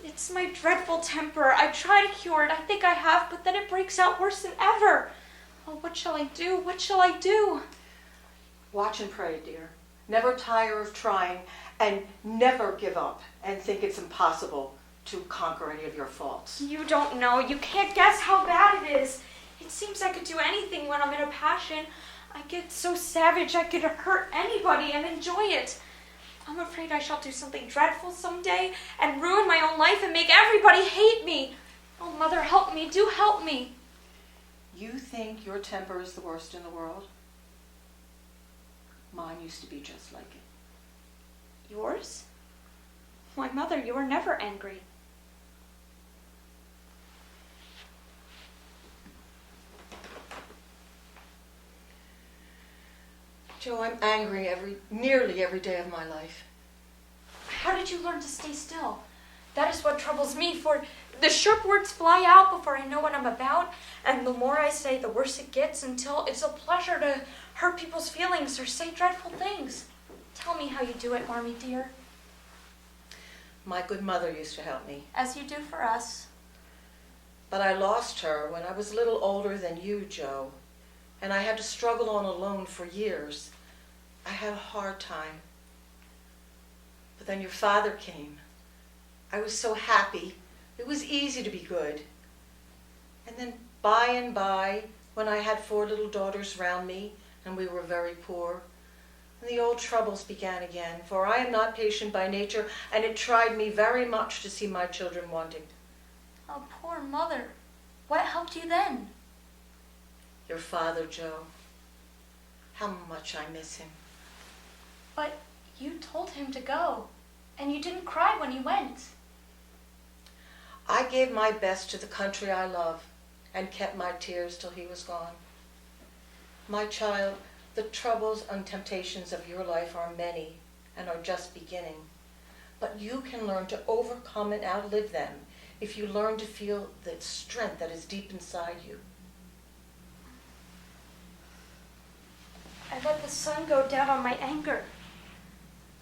Speaker 1: It's my dreadful temper. I try to cure it. I think I have, but then it breaks out worse than ever. Oh, what shall I do? What shall I do?
Speaker 5: Watch and pray, dear. Never tire of trying, and never give up and think it's impossible to conquer any of your faults.
Speaker 1: You don't know. You can't guess how bad it is. It seems I could do anything when I'm in a passion. I get so savage I could hurt anybody and enjoy it. I'm afraid I shall do something dreadful someday and ruin my own life and make everybody hate me. Oh, Mother, help me. Do help me.
Speaker 5: You think your temper is the worst in the world? Mine used to be just like it.
Speaker 1: Yours? Why, Mother, you were never angry.
Speaker 5: Joe, I'm angry nearly every day of my life.
Speaker 1: How did you learn to stay still? That is what troubles me, for the sharp words fly out before I know what I'm about, and the more I say, the worse it gets, until it's a pleasure to hurt people's feelings or say dreadful things. Tell me how you do it, Marmee dear.
Speaker 5: My good mother used to help me.
Speaker 1: As you do for us.
Speaker 5: But I lost her when I was a little older than you, Joe, and I had to struggle on alone for years. I had a hard time. But then your father came. I was so happy. It was easy to be good. And then by and by, when I had 4 little daughters round me, and we were very poor, and the old troubles began again, for I am not patient by nature, and it tried me very much to see my children wanting.
Speaker 1: Oh, poor Mother. What helped you then?
Speaker 5: Your father, Joe. How much I miss him.
Speaker 1: But you told him to go, and you didn't cry when he went.
Speaker 5: I gave my best to the country I love, and kept my tears till he was gone. My child, The troubles and temptations of your life are many and are just beginning. But you can learn to overcome and outlive them if you learn to feel the strength that is deep inside you.
Speaker 1: I let the sun go down on my anger.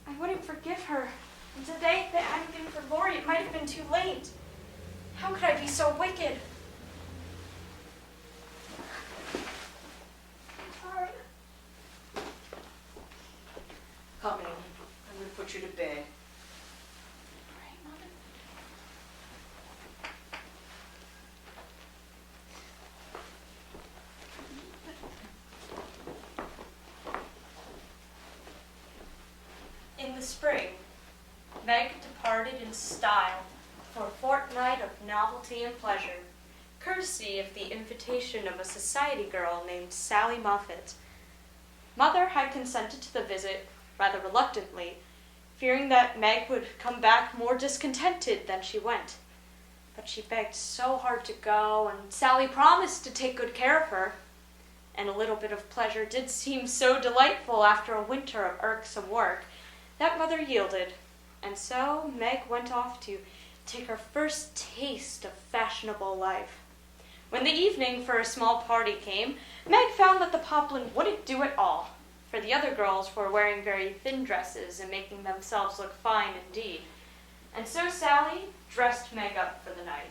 Speaker 1: I wouldn't forgive her. And today, if it hadn't been for Laurie, it might have been too late. How could I be so wicked? I'm sorry.
Speaker 2: Come in. I'm going to put you to bed.
Speaker 1: All right, Mother. In the spring, Meg departed in style for a fortnight of novelty and pleasure, courtesy of the invitation of a society girl named Sally Moffat. Mother had consented to the visit rather reluctantly, fearing that Meg would come back more discontented than she went. But she begged so hard to go, and Sally promised to take good care of her. And a little bit of pleasure did seem so delightful after a winter of irksome work that Mother yielded, and so Meg went off to take her first taste of fashionable life. When the evening for a small party came, Meg found that the poplin wouldn't do at all, for the other girls were wearing very thin dresses and making themselves look fine indeed. And so Sally dressed Meg up for the night.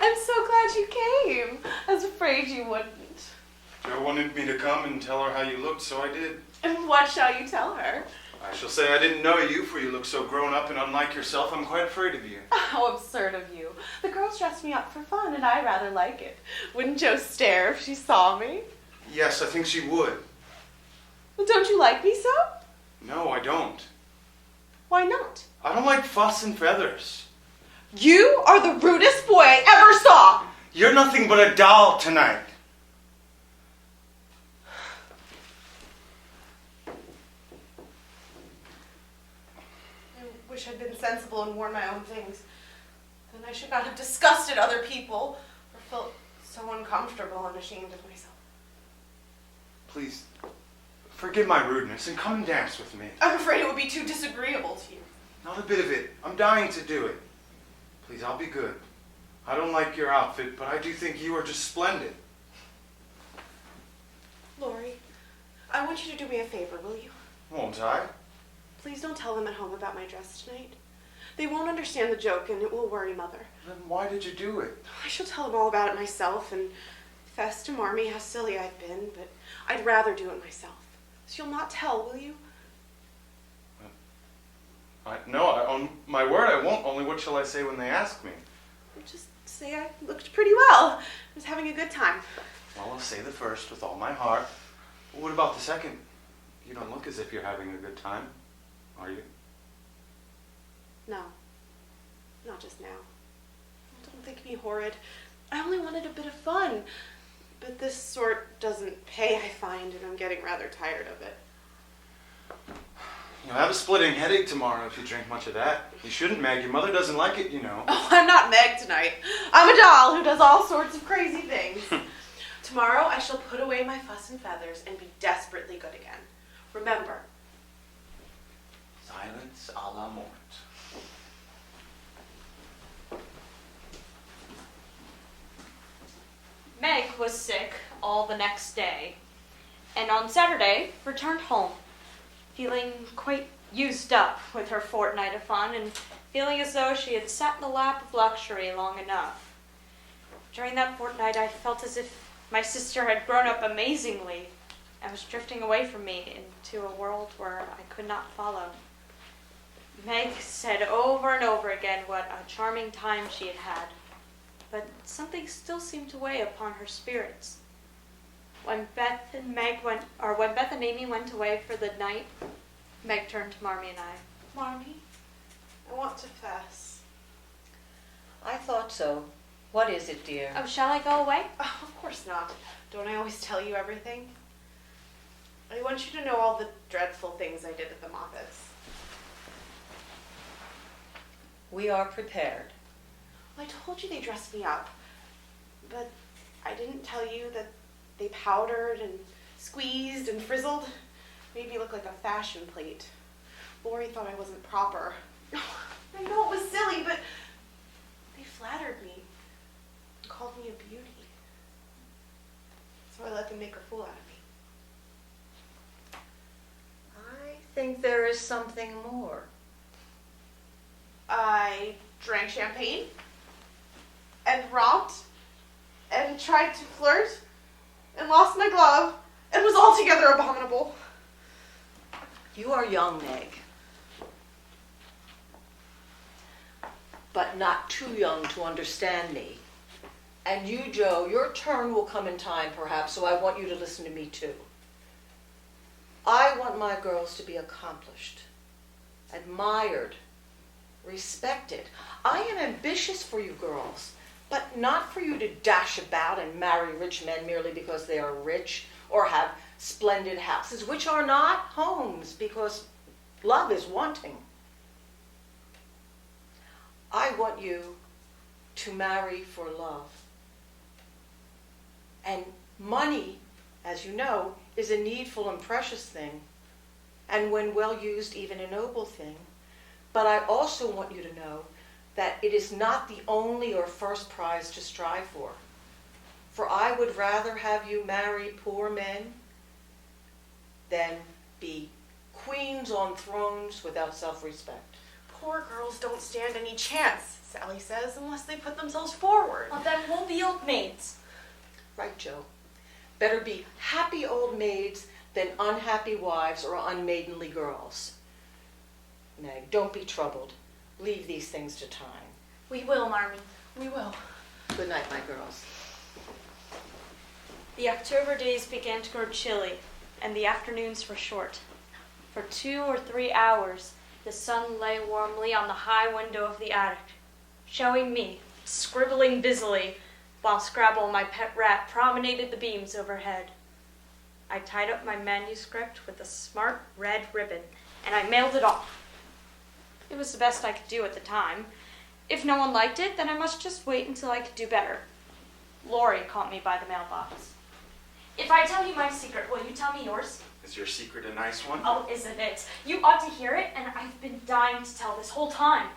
Speaker 2: I'm so glad you came. I was afraid you wouldn't.
Speaker 6: Joe wanted me to come and tell her how you looked, so I did.
Speaker 2: And what shall you tell her?
Speaker 6: I shall say I didn't know you, for you look so grown up and unlike yourself. I'm quite afraid of you.
Speaker 2: How absurd of you. The girls dress me up for fun, and I rather like it. Wouldn't Jo stare if she saw me?
Speaker 6: Yes, I think she would.
Speaker 2: Well, don't you like me so?
Speaker 6: No, I don't.
Speaker 2: Why not?
Speaker 6: I don't like fuss and feathers.
Speaker 2: You are the rudest boy I ever saw.
Speaker 6: You're nothing but a doll tonight.
Speaker 2: I wish I'd been sensible and worn my own things. Then I should not have disgusted other people or felt so uncomfortable and ashamed of myself.
Speaker 6: Please, forgive my rudeness and come and dance with me.
Speaker 2: I'm afraid it would be too disagreeable to you.
Speaker 6: Not a bit of it. I'm dying to do it. Please, I'll be good. I don't like your outfit, but I do think you are just splendid.
Speaker 2: Laurie, I want you to do me a favor, will you?
Speaker 6: Won't I?
Speaker 2: Please don't tell them at home about my dress tonight. They won't understand the joke and it will worry Mother.
Speaker 6: Then why did you do it?
Speaker 2: I shall tell them all about it myself and confess to Marmee how silly I've been, but I'd rather do it myself. So you'll not tell, will you?
Speaker 6: No, on my word, I won't. Only what shall I say when they ask me?
Speaker 2: Just say I looked pretty well. I was having a good time.
Speaker 6: Well, I'll say the first with all my heart. But what about the second? You don't look as if you're having a good time, are you?
Speaker 2: No, not just now. Don't think me horrid. I only wanted a bit of fun. But this sort doesn't pay, I find, and I'm getting rather tired of it.
Speaker 6: You'll have a splitting headache tomorrow if you drink much of that. You shouldn't, Meg. Your mother doesn't like it, you know.
Speaker 2: Oh, I'm not Meg tonight. I'm a doll who does all sorts of crazy things. Tomorrow I shall put away my fuss and feathers and be desperately good again. Remember,
Speaker 6: Silence a la mort.
Speaker 1: Meg was sick all the next day, and on Saturday returned home, feeling quite used up with her fortnight of fun and feeling as though she had sat in the lap of luxury long enough. During that fortnight, I felt as if my sister had grown up amazingly and was drifting away from me into a world where I could not follow. Meg said over and over again what a charming time she had had, but something still seemed to weigh upon her spirits. When Beth and Amy went away for the night, Meg turned to Marmee and I.
Speaker 2: Marmee, I want to fess.
Speaker 5: I thought so. What is it, dear?
Speaker 1: Oh, shall I go away?
Speaker 2: Oh, of course not. Don't I always tell you everything? I want you to know all the dreadful things I did at the Moffats.
Speaker 5: We are prepared.
Speaker 2: I told you they dressed me up, but I didn't tell you that they powdered and squeezed and frizzled. Made me look like a fashion plate. Laurie thought I wasn't proper. I know it was silly, but they flattered me and called me a beauty. So I let them make a fool out of me.
Speaker 5: I think there is something more.
Speaker 2: I drank champagne and romped and tried to flirt and lost my glove and was altogether abominable.
Speaker 5: You are young, Meg. But not too young to understand me. And you, Joe, your turn will come in time, perhaps, so I want you to listen to me, too. I want my girls to be accomplished, admired, respected. I am ambitious for you girls, but not for you to dash about and marry rich men merely because they are rich or have splendid houses, which are not homes, because love is wanting. I want you to marry for love. And money, as you know, is a needful and precious thing, and when well used, even a noble thing. But I also want you to know that it is not the only or first prize to strive for. For I would rather have you marry poor men than be queens on thrones without self-respect.
Speaker 2: Poor girls don't stand any chance, Sally says, unless they put themselves forward.
Speaker 1: Well, then we'll be old maids.
Speaker 5: Right, Joe. Better be happy old maids than unhappy wives or unmaidenly girls. Meg, don't be troubled. Leave these things to time.
Speaker 1: We will, Marmee.
Speaker 2: We will.
Speaker 5: Good night, my girls.
Speaker 1: The October days began to grow chilly, and the afternoons were short. For 2 or 3 hours, the sun lay warmly on the high window of the attic, showing me, scribbling busily, while Scrabble, my pet rat, promenaded the beams overhead. I tied up my manuscript with a smart red ribbon, and I mailed it off. It was the best I could do at the time. If no one liked it, then I must just wait until I could do better. Laurie caught me by the mailbox. If I tell you my secret, will you tell me yours?
Speaker 6: Is your secret a nice one?
Speaker 1: Oh, isn't it? You ought to hear it, and I've been dying to tell this whole time.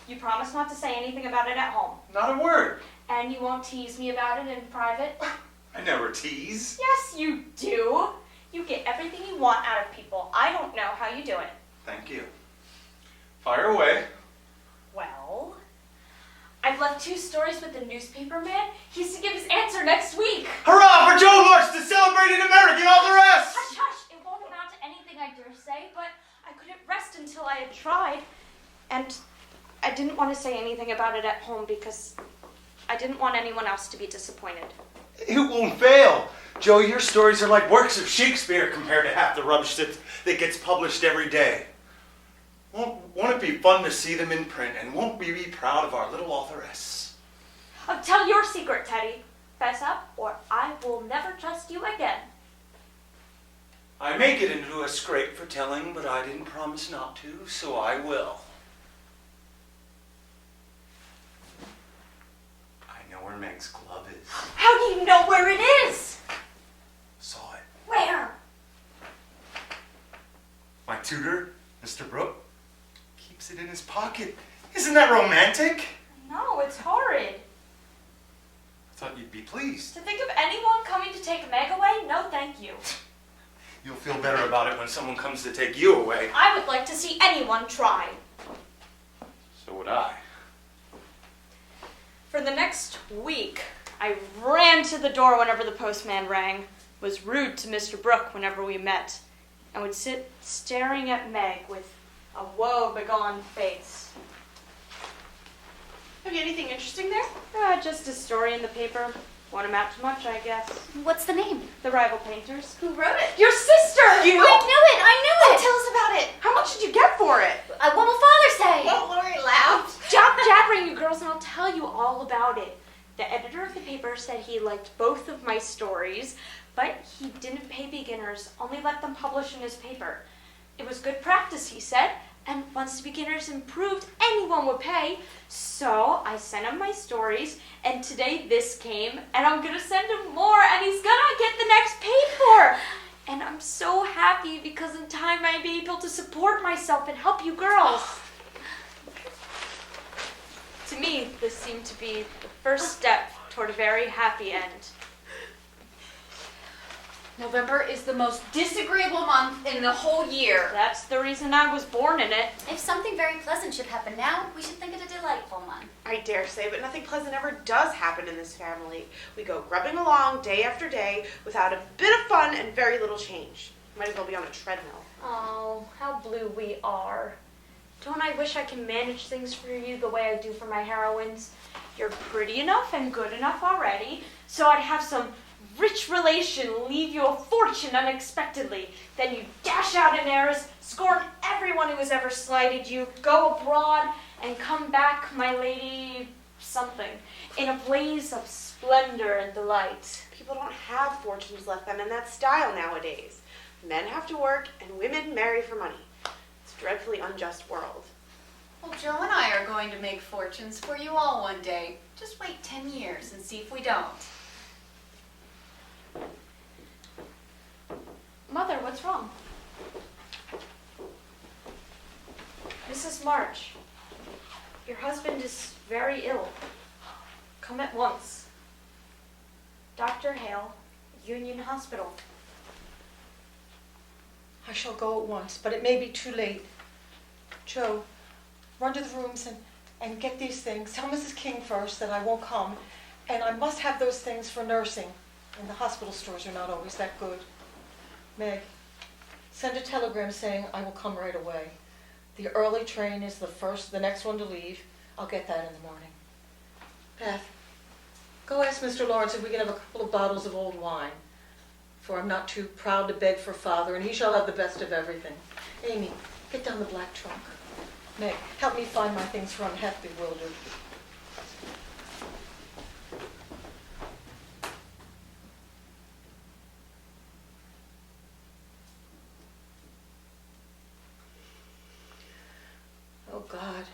Speaker 1: You promise not to say anything about it at home.
Speaker 6: Not a word.
Speaker 1: And you won't tease me about it in private?
Speaker 6: I never tease.
Speaker 1: Yes, you do. You get everything you want out of people. I don't know how you do it.
Speaker 6: Thank you. Fire away.
Speaker 1: Well, I've left 2 stories with the newspaper man. He's to give his answer next week.
Speaker 6: Hurrah for Joe March, the celebrated American authoress!
Speaker 1: Hush, hush. It won't amount to anything, I dare say, but I couldn't rest until I had tried. And I didn't want to say anything about it at home because I didn't want anyone else to be disappointed.
Speaker 6: It won't fail. Joe, your stories are like works of Shakespeare compared to half the rubbish that gets published every day. Won't it be fun to see them in print, and won't we be proud of our little authoress?
Speaker 1: Oh, tell your secret, Teddy. Fess up, or I will never trust you again.
Speaker 6: I may get into a scrape for telling, but I didn't promise not to, so I will. I know where Meg's glove is.
Speaker 1: How do you know where it is?
Speaker 6: Saw it.
Speaker 1: Where?
Speaker 6: My tutor, Mr. Brooke, keeps it in his pocket. Isn't that romantic?
Speaker 1: No, it's horrid.
Speaker 6: I thought you'd be pleased.
Speaker 1: To think of anyone coming to take Meg away? No, thank you.
Speaker 6: You'll feel better about it when someone comes to take you away.
Speaker 1: I would like to see anyone try.
Speaker 6: So would I.
Speaker 1: For the next week, I ran to the door whenever the postman rang, was rude to Mr. Brooke whenever we met, and would sit staring at Meg with a woe-begone face.
Speaker 2: Have you anything interesting there?
Speaker 1: Just a story in the paper. Won't amount to much, I guess.
Speaker 3: What's the name?
Speaker 1: The Rival Painters.
Speaker 2: Who wrote it?
Speaker 1: Your sister!
Speaker 2: You?
Speaker 3: I knew it!
Speaker 2: Tell us about it. How much did you get for it?
Speaker 3: What will Father say?
Speaker 2: Won't Laurie laugh?
Speaker 1: Stop jabbering, you girls, and I'll tell you all about it. The editor of the paper said he liked both of my stories, but he didn't pay beginners, only let them publish in his paper. It was good practice, he said, and once the beginners improved, anyone would pay. So I sent him my stories, and today this came, and I'm gonna send him more, and he's gonna get the next paid for. And I'm so happy because in time I'll be able to support myself and help you girls. To me, this seemed to be the first step toward a very happy end.
Speaker 4: November is the most disagreeable month in the whole year.
Speaker 1: That's the reason I was born in it.
Speaker 3: If something very pleasant should happen now, we should think it a delightful one.
Speaker 2: I dare say, but nothing pleasant ever does happen in this family. We go grubbing along day after day without a bit of fun and very little change. Might as well be on a treadmill.
Speaker 1: Oh, how blue we are. Don't I wish I could manage things for you the way I do for my heroines? You're pretty enough and good enough already, so I'd have some rich relation leave you a fortune unexpectedly. Then you dash out in airs, scorn everyone who has ever slighted you, go abroad, and come back, my lady something, in a blaze of splendor and delight.
Speaker 2: People don't have fortunes left them in that style nowadays. Men have to work and women marry for money. It's a dreadfully unjust world.
Speaker 4: Well, Joe and I are going to make fortunes for you all one day. Just wait 10 years and see if we don't.
Speaker 1: Mother, what's wrong? Mrs. March, your husband is very ill. Come at once. Dr. Hale, Union Hospital.
Speaker 5: I shall go at once, but it may be too late. Joe, run to the rooms and get these things. Tell Mrs. King first that I won't come, and I must have those things for nursing, and the hospital stores are not always that good. Meg, send a telegram saying I will come right away. The early train is the next one to leave. I'll get that in the morning. Beth, go ask Mr. Lawrence if we can have a couple of bottles of old wine, for I'm not too proud to beg for father, and he shall have the best of everything. Amy, get down the black trunk. Meg, help me find my things, for I'm half bewildered. Oh, God,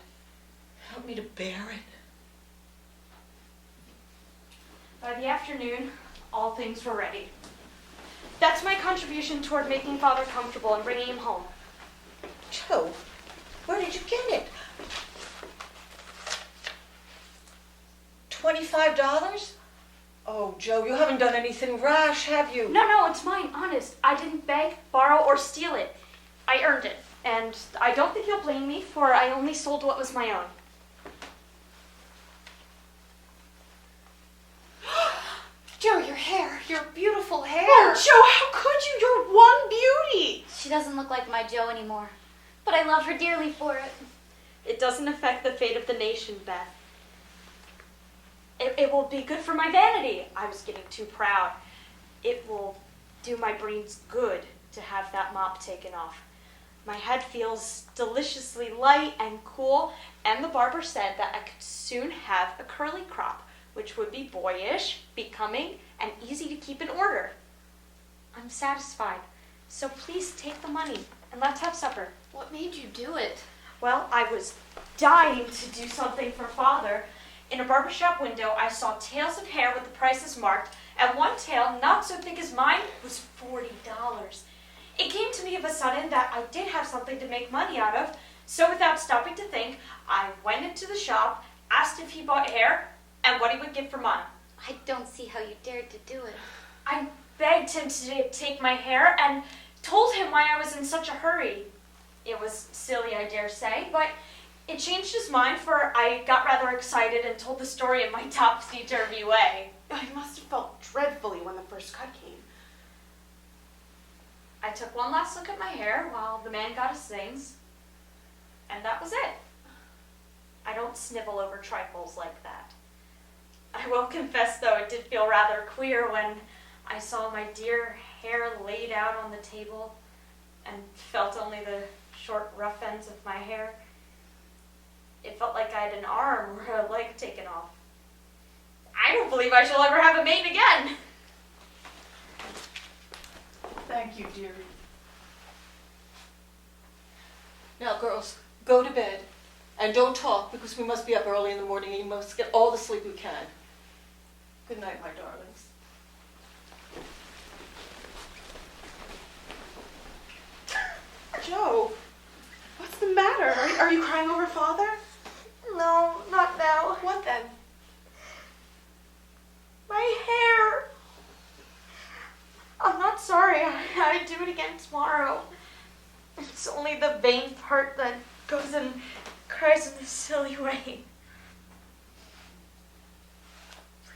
Speaker 5: help me to bear it.
Speaker 1: By the afternoon, all things were ready. That's my contribution toward making Father comfortable and bringing him home.
Speaker 5: Joe, where did you get it? $25? Oh, Joe, you haven't done anything rash, have you?
Speaker 1: No, it's mine, honest. I didn't beg, borrow, or steal it. I earned it, and I don't think you'll blame me, for I only sold what was my own.
Speaker 4: Joe, your hair, your beautiful hair.
Speaker 2: Oh, Joe, how could you? You're one beauty.
Speaker 3: She doesn't look like my Joe anymore, but I love her dearly for it.
Speaker 1: It doesn't affect the fate of the nation, Beth. It will be good for my vanity. I was getting too proud. It will do my brains good to have that mop taken off. My head feels deliciously light and cool, and the barber said that I could soon have a curly crop, which would be boyish, becoming, and easy to keep in order. I'm satisfied, so please take the money and let's have supper.
Speaker 4: What made you do it?
Speaker 1: Well, I was dying to do something for Father. In a barbershop window, I saw tails of hair with the prices marked, and one tail, not so thick as mine, was $40. It came to me of a sudden that I did have something to make money out of, so without stopping to think, I went into the shop, asked if he bought hair, and what he would give for mine.
Speaker 3: I don't see how you dared to do it.
Speaker 1: I begged him to take my hair and told him why I was in such a hurry. It was silly, I dare say, but it changed his mind, for I got rather excited and told the story in my topsy-turvy way.
Speaker 2: I must have felt dreadfully when the first cut came.
Speaker 1: I took one last look at my hair while the man got his things, and that was it. I don't snivel over trifles like that. I will confess, though, it did feel rather queer when I saw my dear hair laid out on the table and felt only the short, rough ends of my hair. It felt like I had an arm or a leg taken off. I don't believe I shall ever have a maid again.
Speaker 5: Thank you, dearie.
Speaker 7: Now, girls, go to bed. And don't talk, because we must be up early in the morning and you must get all the sleep you can. Good night, my darlings.
Speaker 2: Joe, what's the matter? Are you crying over Father?
Speaker 1: No, not now.
Speaker 2: What then?
Speaker 1: My hair. I'm not sorry. I'd do it again tomorrow. It's only the vain part that goes and cries in this silly way.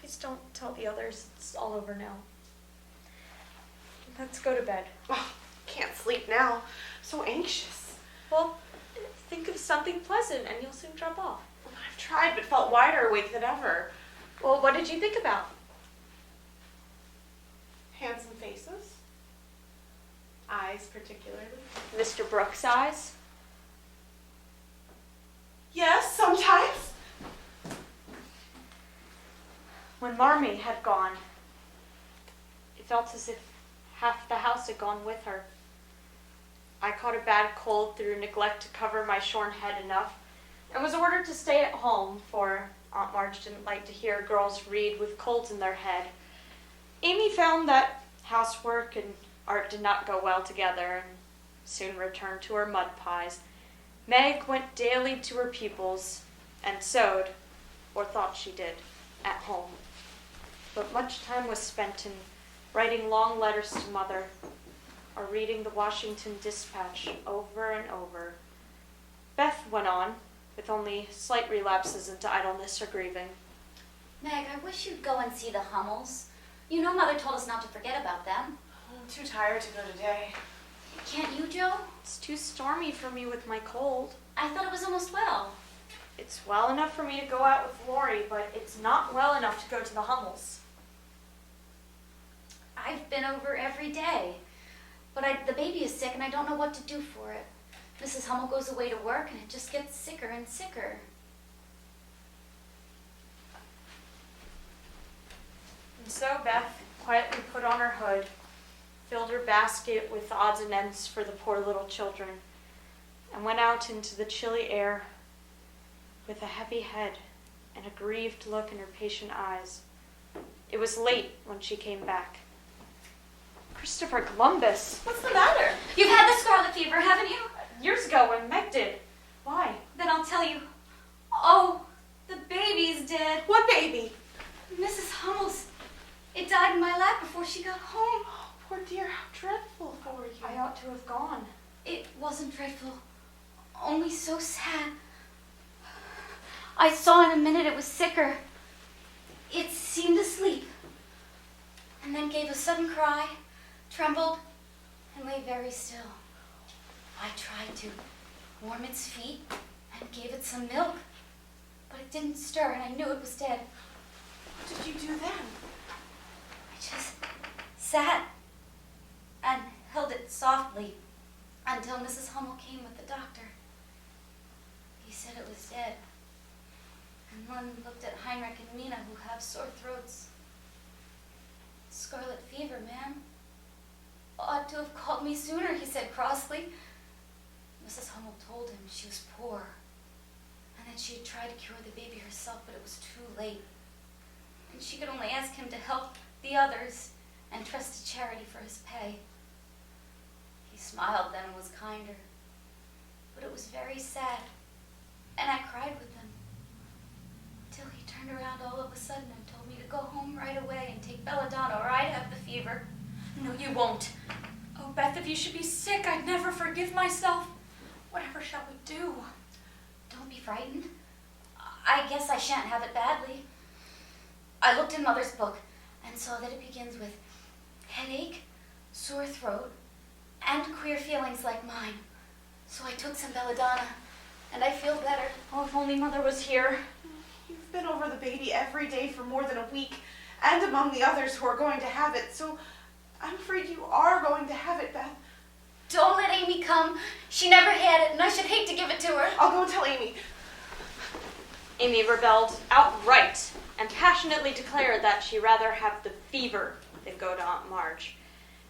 Speaker 1: Please don't tell the others. It's all over now. Let's go to bed.
Speaker 2: Oh, can't sleep now. So anxious.
Speaker 1: Well, think of something pleasant and you'll soon drop off.
Speaker 2: I've tried but felt wider awake than ever.
Speaker 1: Well, what did you think about?
Speaker 2: Handsome faces. Eyes particularly.
Speaker 1: Mr. Brooks' eyes?
Speaker 2: Yes, sometimes.
Speaker 1: When Marmee had gone, it felt as if half the house had gone with her. I caught a bad cold through neglect to cover my shorn head enough, and was ordered to stay at home, for Aunt Marge didn't like to hear girls read with colds in their head. Amy found that housework and art did not go well together, and soon returned to her mud pies. Meg went daily to her pupils, and sewed, or thought she did, at home. But much time was spent in writing long letters to Mother, or reading the Washington Dispatch over and over. Beth went on, with only slight relapses into idleness or grieving.
Speaker 3: Meg, I wish you'd go and see the Hummels. You know Mother told us not to forget about them.
Speaker 2: I'm too tired to go today.
Speaker 3: Can't you, Joe?
Speaker 1: It's too stormy for me with my cold.
Speaker 3: I thought it was almost well.
Speaker 1: It's well enough for me to go out with Laurie, but it's not well enough to go to the Hummels.
Speaker 3: I've been over every day. But the baby is sick and I don't know what to do for it. Mrs. Hummel goes away to work and it just gets sicker and sicker.
Speaker 1: And so Beth quietly put on her hood, filled her basket with odds and ends for the poor little children, and went out into the chilly air with a heavy head and a grieved look in her patient eyes. It was late when she came back. Christopher Columbus!
Speaker 2: What's the matter?
Speaker 3: You've had the scarlet fever, haven't you?
Speaker 1: Years ago when Meg did. Why?
Speaker 3: Then I'll tell you. Oh, the baby's dead.
Speaker 2: What baby?
Speaker 3: Mrs. Hummel's. It died in my lap before she got home.
Speaker 2: Oh, poor dear, how dreadful for you.
Speaker 1: I ought to have gone.
Speaker 3: It wasn't dreadful, only so sad. I saw in a minute it was sicker. It seemed asleep, and then gave a sudden cry, trembled, and lay very still. I tried to warm its feet and gave it some milk, but it didn't stir, and I knew it was dead.
Speaker 2: What did you do then?
Speaker 3: I just sat and held it softly until Mrs. Hummel came with the doctor. He said it was dead. And then looked at Heinrich and Mina, who have sore throats. Scarlet fever, ma'am. Ought to have called me sooner, he said crossly. Mrs. Hummel told him she was poor, and that she had tried to cure the baby herself, but it was too late. And she could only ask him to help the others and trust to charity for his pay. He smiled then and was kinder, but it was very sad, and I cried with him, till he turned around all of a sudden and told me to go home right away and take belladonna or I'd have the fever.
Speaker 4: No, you won't. Oh, Beth, if you should be sick, I'd never forgive myself. Whatever shall we do?
Speaker 3: Don't be frightened. I guess I shan't have it badly. I looked in Mother's book and saw that it begins with headache, sore throat, and queer feelings like mine. So I took some belladonna, and I feel better.
Speaker 1: Oh, if only Mother was here.
Speaker 2: You've been over the baby every day for more than a week, and among the others who are going to have it, so I'm afraid you are going to have it, Beth.
Speaker 3: Don't let Amy come. She never had it, and I should hate to give it to her.
Speaker 2: I'll go and tell Amy.
Speaker 1: Amy rebelled outright and passionately declared that she'd rather have the fever than go to Aunt March.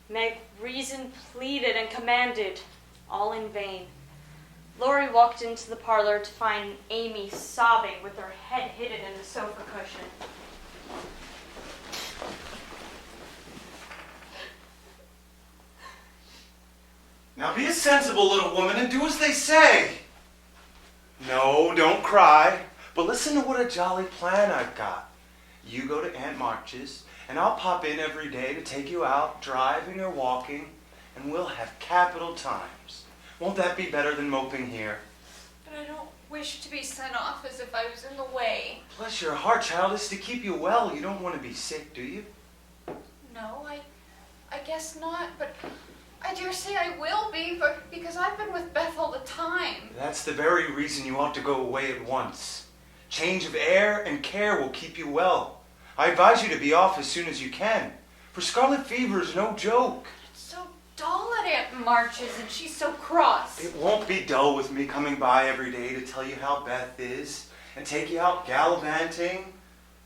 Speaker 1: Meg reasoned, pleaded, and commanded, all in vain. Laurie walked into the parlor to find Amy sobbing with her head hidden in the sofa cushion.
Speaker 6: Now be a sensible little woman and do as they say. No, don't cry, but listen to what a jolly plan I've got. You go to Aunt March's, and I'll pop in every day to take you out driving or walking, and we'll have capital times. Won't that be better than moping here?
Speaker 4: But I don't wish to be sent off as if I was in the way.
Speaker 6: Bless your heart, child, it's to keep you well. You don't want to be sick, do you?
Speaker 4: No, I guess not, but I dare say I will be, but because I've been with Beth all the time.
Speaker 6: That's the very reason you ought to go away at once. Change of air and care will keep you well. I advise you to be off as soon as you can, for scarlet fever is no joke.
Speaker 4: It's so dull at Aunt March's, and she's so cross.
Speaker 6: It won't be dull with me coming by every day to tell you how Beth is and take you out gallivanting.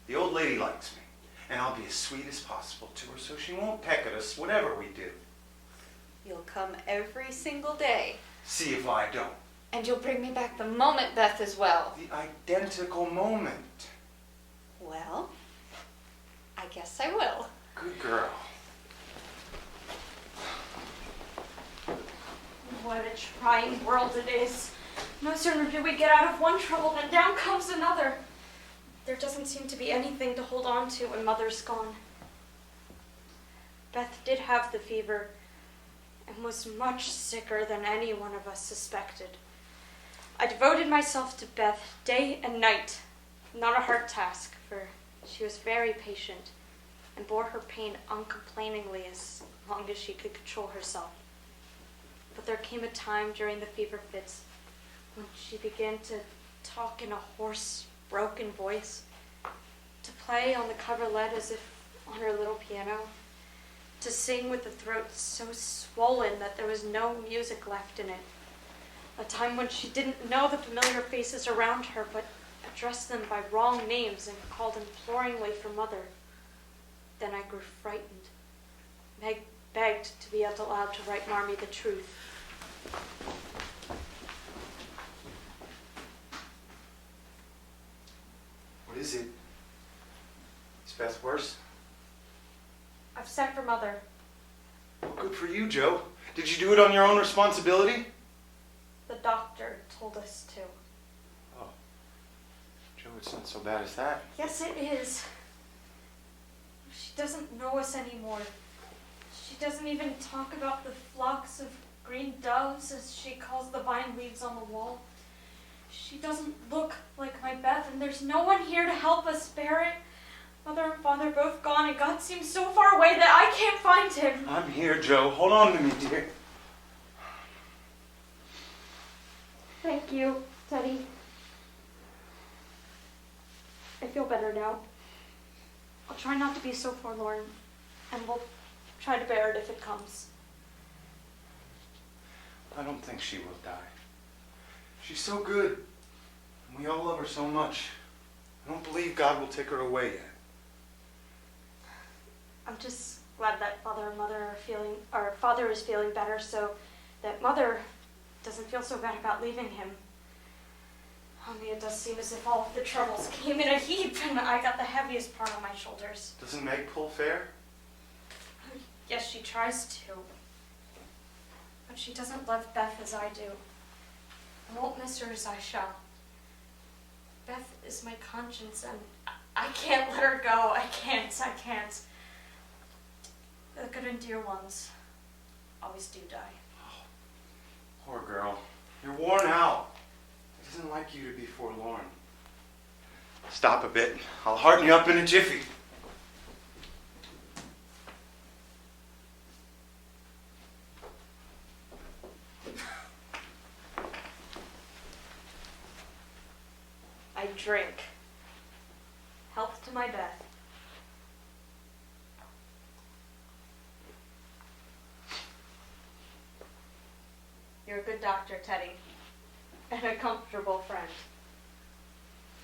Speaker 6: The old lady likes me, and I'll be as sweet as possible to her so she won't peck at us whatever we do.
Speaker 4: You'll come every single day.
Speaker 6: See if I don't.
Speaker 4: And you'll bring me back the moment Beth is well.
Speaker 6: The identical moment.
Speaker 4: Well, I guess I will.
Speaker 6: Good girl.
Speaker 1: What a trying world it is. No sooner do we get out of one trouble than down comes another. There doesn't seem to be anything to hold on to when Mother's gone. Beth did have the fever and was much sicker than any one of us suspected. I devoted myself to Beth day and night, not a hard task, for she was very patient and bore her pain uncomplainingly as long as she could control herself. But there came a time during the fever fits when she began to talk in a hoarse, broken voice, to play on the coverlet as if on her little piano, to sing with a throat so swollen that there was no music left in it. A time when she didn't know the familiar faces around her, but addressed them by wrong names and called imploringly for Mother. Then I grew frightened. Meg begged to be allowed to write Marmee the truth.
Speaker 6: What is it? Is Beth worse?
Speaker 1: I've sent for Mother.
Speaker 6: Well, good for you, Joe. Did you do it on your own responsibility?
Speaker 1: The doctor told us to.
Speaker 6: Oh. Joe, it's not so bad as that.
Speaker 1: Yes, it is. She doesn't know us anymore. She doesn't even talk about the flocks of green doves, as she calls the vine leaves on the wall. She doesn't look like my Beth, and there's no one here to help us bear it. Mother and Father both gone, and God seems so far away that I can't find him.
Speaker 6: I'm here, Joe. Hold on to me, dear.
Speaker 1: Thank you, Teddy. I feel better now. I'll try not to be so forlorn, and we'll try to bear it if it comes.
Speaker 6: I don't think she will die. She's so good, and we all love her so much. I don't believe God will take her away yet.
Speaker 1: I'm just glad that Father and Mother are feeling, or Father is feeling better, so that Mother doesn't feel so bad about leaving him. Only it does seem as if all of the troubles came in a heap, and I got the heaviest part on my shoulders.
Speaker 6: Doesn't Meg pull fair?
Speaker 1: Yes, she tries to. But she doesn't love Beth as I do. I won't miss her as I shall. Beth is my conscience, and I can't let her go. I can't. The good and dear ones always do die.
Speaker 6: Oh, poor girl. You're worn out. It isn't like you to be forlorn. Stop a bit. I'll hearten you up in a jiffy.
Speaker 1: I drink. Health to my Beth. You're a good doctor, Teddy, and a comfortable friend.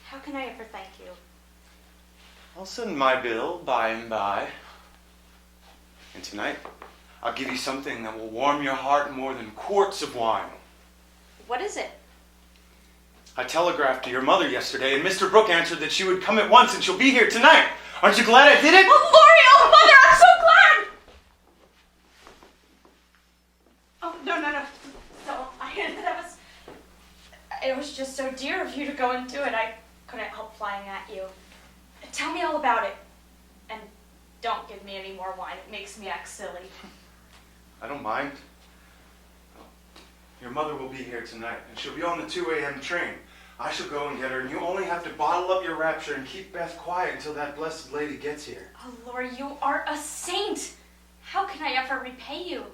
Speaker 1: How can I ever thank you?
Speaker 6: I'll send my bill by and by. And tonight, I'll give you something that will warm your heart more than quarts of wine.
Speaker 1: What is it?
Speaker 6: I telegraphed to your mother yesterday, and Mr. Brooke answered that she would come at once and she'll be here tonight. Aren't you glad I did it?
Speaker 1: Oh, Laurie! Oh, Mother, I'm so glad! Oh, no. It was just so dear of you to go and do it. I couldn't help flying at you. Tell me all about it. And don't give me any more wine. It makes me act silly.
Speaker 6: I don't mind. Your mother will be here tonight, and she'll be on the 2 a.m. train. I shall go and get her, and you only have to bottle up your rapture and keep Beth quiet until that blessed lady gets here.
Speaker 1: Oh, Laurie, you are a saint. How can I ever repay you?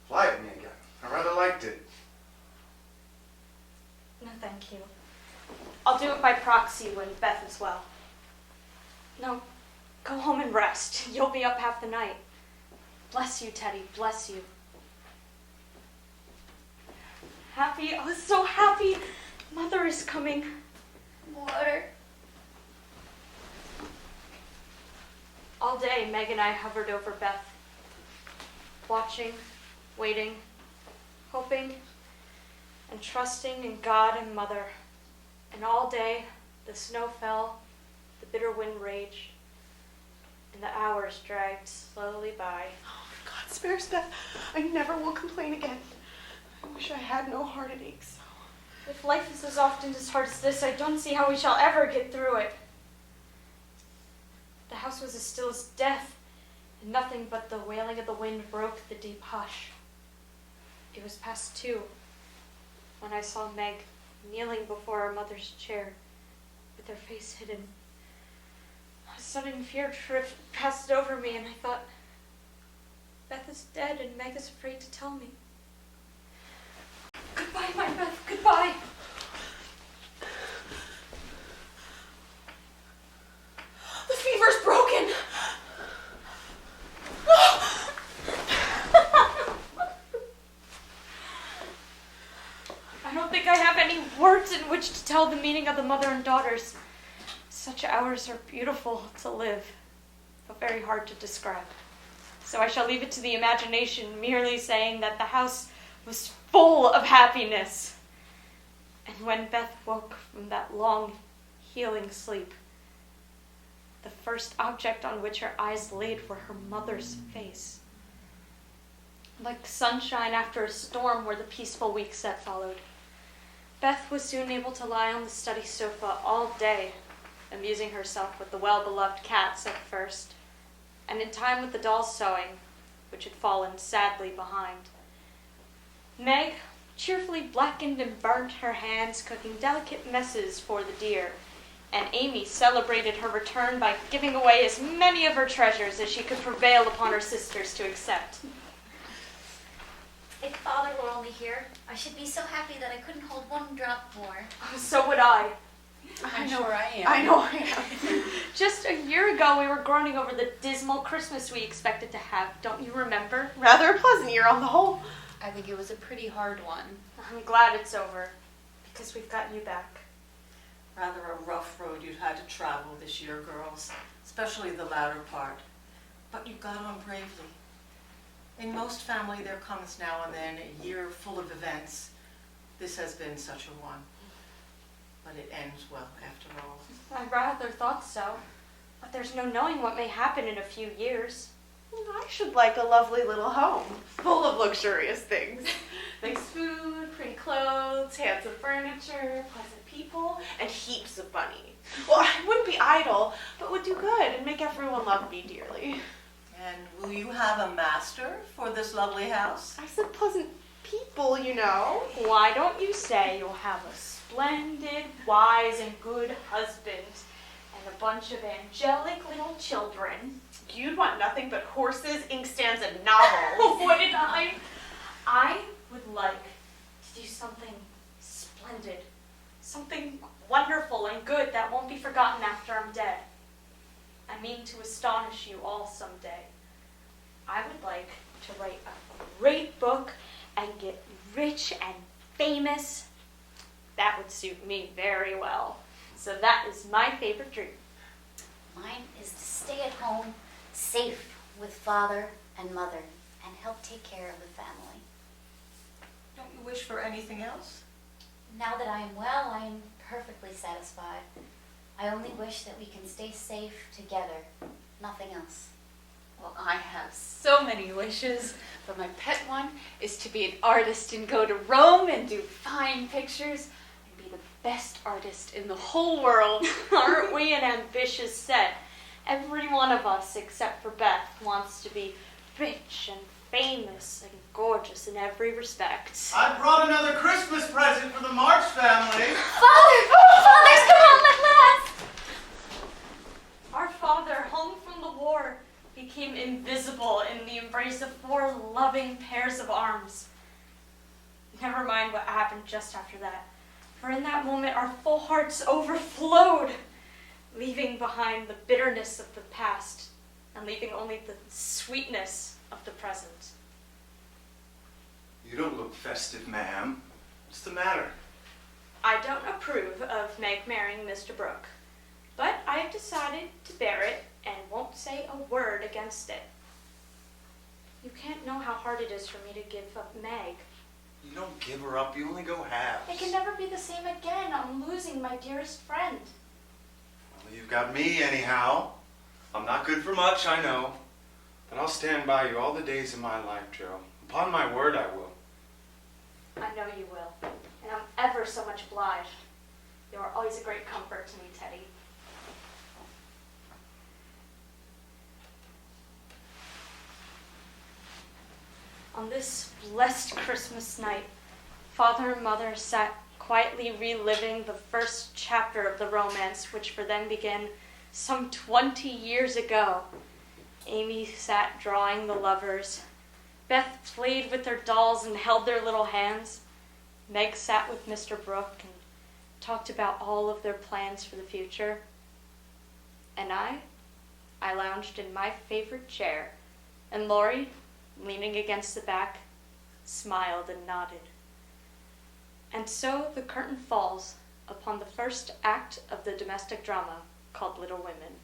Speaker 6: Fly at me again. I rather liked it.
Speaker 1: No, thank you. I'll do it by proxy when Beth is well. No, go home and rest. You'll be up half the night. Bless you, Teddy. Bless you. Happy. I was so happy. Mother is coming.
Speaker 3: Water.
Speaker 1: All day, Meg and I hovered over Beth, watching, waiting, hoping, and trusting in God and Mother. And all day, the snow fell, the bitter wind raged, and the hours dragged slowly by.
Speaker 2: Oh, God spares Beth. I never will complain again. I wish I had no heartaches.
Speaker 1: If life is as often as hard as this, I don't see how we shall ever get through it. The house was as still as death, and nothing but the wailing of the wind broke the deep hush. It was past 2 when I saw Meg kneeling before our mother's chair, with her face hidden. A sudden fear passed over me, and I thought, Beth is dead, and Meg is afraid to tell me. Goodbye, my Beth, goodbye.
Speaker 2: The fever's broken.
Speaker 1: I don't think I have any words in which to tell the meaning of the mother and daughters. Such hours are beautiful to live, but very hard to describe. So I shall leave it to the imagination, merely saying that the house was full of happiness. And when Beth woke from that long, healing sleep, the first object on which her eyes laid were her mother's face. Like sunshine after a storm were the peaceful weeks that followed. Beth was soon able to lie on the study sofa all day, amusing herself with the well-beloved cats at first, and in time with the doll's sewing, which had fallen sadly behind. Meg cheerfully blackened and burnt her hands cooking delicate messes for the deer, and Amy celebrated her return by giving away as many of her treasures as she could prevail upon her sisters to accept.
Speaker 3: If Father were only here, I should be so happy that I couldn't hold one drop more.
Speaker 1: So would I.
Speaker 4: I'm sure I am.
Speaker 2: I know I am.
Speaker 1: Just a year ago, we were groaning over the dismal Christmas we expected to have. Don't you remember?
Speaker 2: Rather a pleasant year on the whole.
Speaker 4: I think it was a pretty hard one.
Speaker 1: I'm glad it's over, because we've got you back.
Speaker 7: Rather a rough road you've had to travel this year, girls, especially the latter part. But you got on bravely. In most family, there comes now and then a year full of events. This has been such a one. But it ends well after all.
Speaker 1: I rather thought so, but there's no knowing what may happen in a few years.
Speaker 2: I should like a lovely little home, full of luxurious things. Nice food, pretty clothes, handsome furniture, pleasant people, and heaps of money. Well, I wouldn't be idle, but would do good and make everyone love me dearly.
Speaker 7: And will you have a master for this lovely house?
Speaker 2: I said pleasant people, you know.
Speaker 1: Why don't you say you'll have a splendid, wise, and good husband, and a bunch of angelic little children?
Speaker 2: You'd want nothing but horses, inkstands, and novels.
Speaker 1: Wouldn't I? I would like to do something splendid, something wonderful and good that won't be forgotten after I'm dead. I mean to astonish you all someday. I would like to write a great book and get rich and famous. That would suit me very well. So that is my favorite dream.
Speaker 3: Mine is to stay at home, safe with father and mother, and help take care of the family.
Speaker 7: Don't you wish for anything else?
Speaker 3: Now that I am well, I am perfectly satisfied. I only wish that we can stay safe together, nothing else.
Speaker 4: Well, I have so many wishes, but my pet one is to be an artist and go to Rome and do fine pictures and be the best artist in the whole world.
Speaker 1: Aren't we an ambitious set? Every one of us, except for Beth, wants to be rich and famous and gorgeous in every respect.
Speaker 6: I brought another Christmas present for the March family.
Speaker 3: Fathers, come on, let last!
Speaker 1: Our father, home from the war, became invisible in the embrace of 4 loving pairs of arms. Never mind what happened just after that, for in that moment our full hearts overflowed, leaving behind the bitterness of the past and leaving only the sweetness of the present.
Speaker 6: You don't look festive, ma'am. What's the matter?
Speaker 1: I don't approve of Meg marrying Mr. Brooke, but I have decided to bear it and won't say a word against it. You can't know how hard it is for me to give up Meg.
Speaker 6: You don't give her up, you only go halves.
Speaker 1: It can never be the same again. I'm losing my dearest friend.
Speaker 6: Well, you've got me anyhow. I'm not good for much, I know. But I'll stand by you all the days of my life, Joe. Upon my word, I will.
Speaker 1: I know you will, and I'm ever so much obliged. You are always a great comfort to me, Teddy. On this blessed Christmas night, Father and Mother sat quietly reliving the first chapter of the romance, which for them began some 20 years ago. Amy sat drawing the lovers. Beth played with their dolls and held their little hands. Meg sat with Mr. Brooke and talked about all of their plans for the future. And I lounged in my favorite chair, and Laurie, leaning against the back, smiled and nodded. And so the curtain falls upon the first act of the domestic drama called Little Women.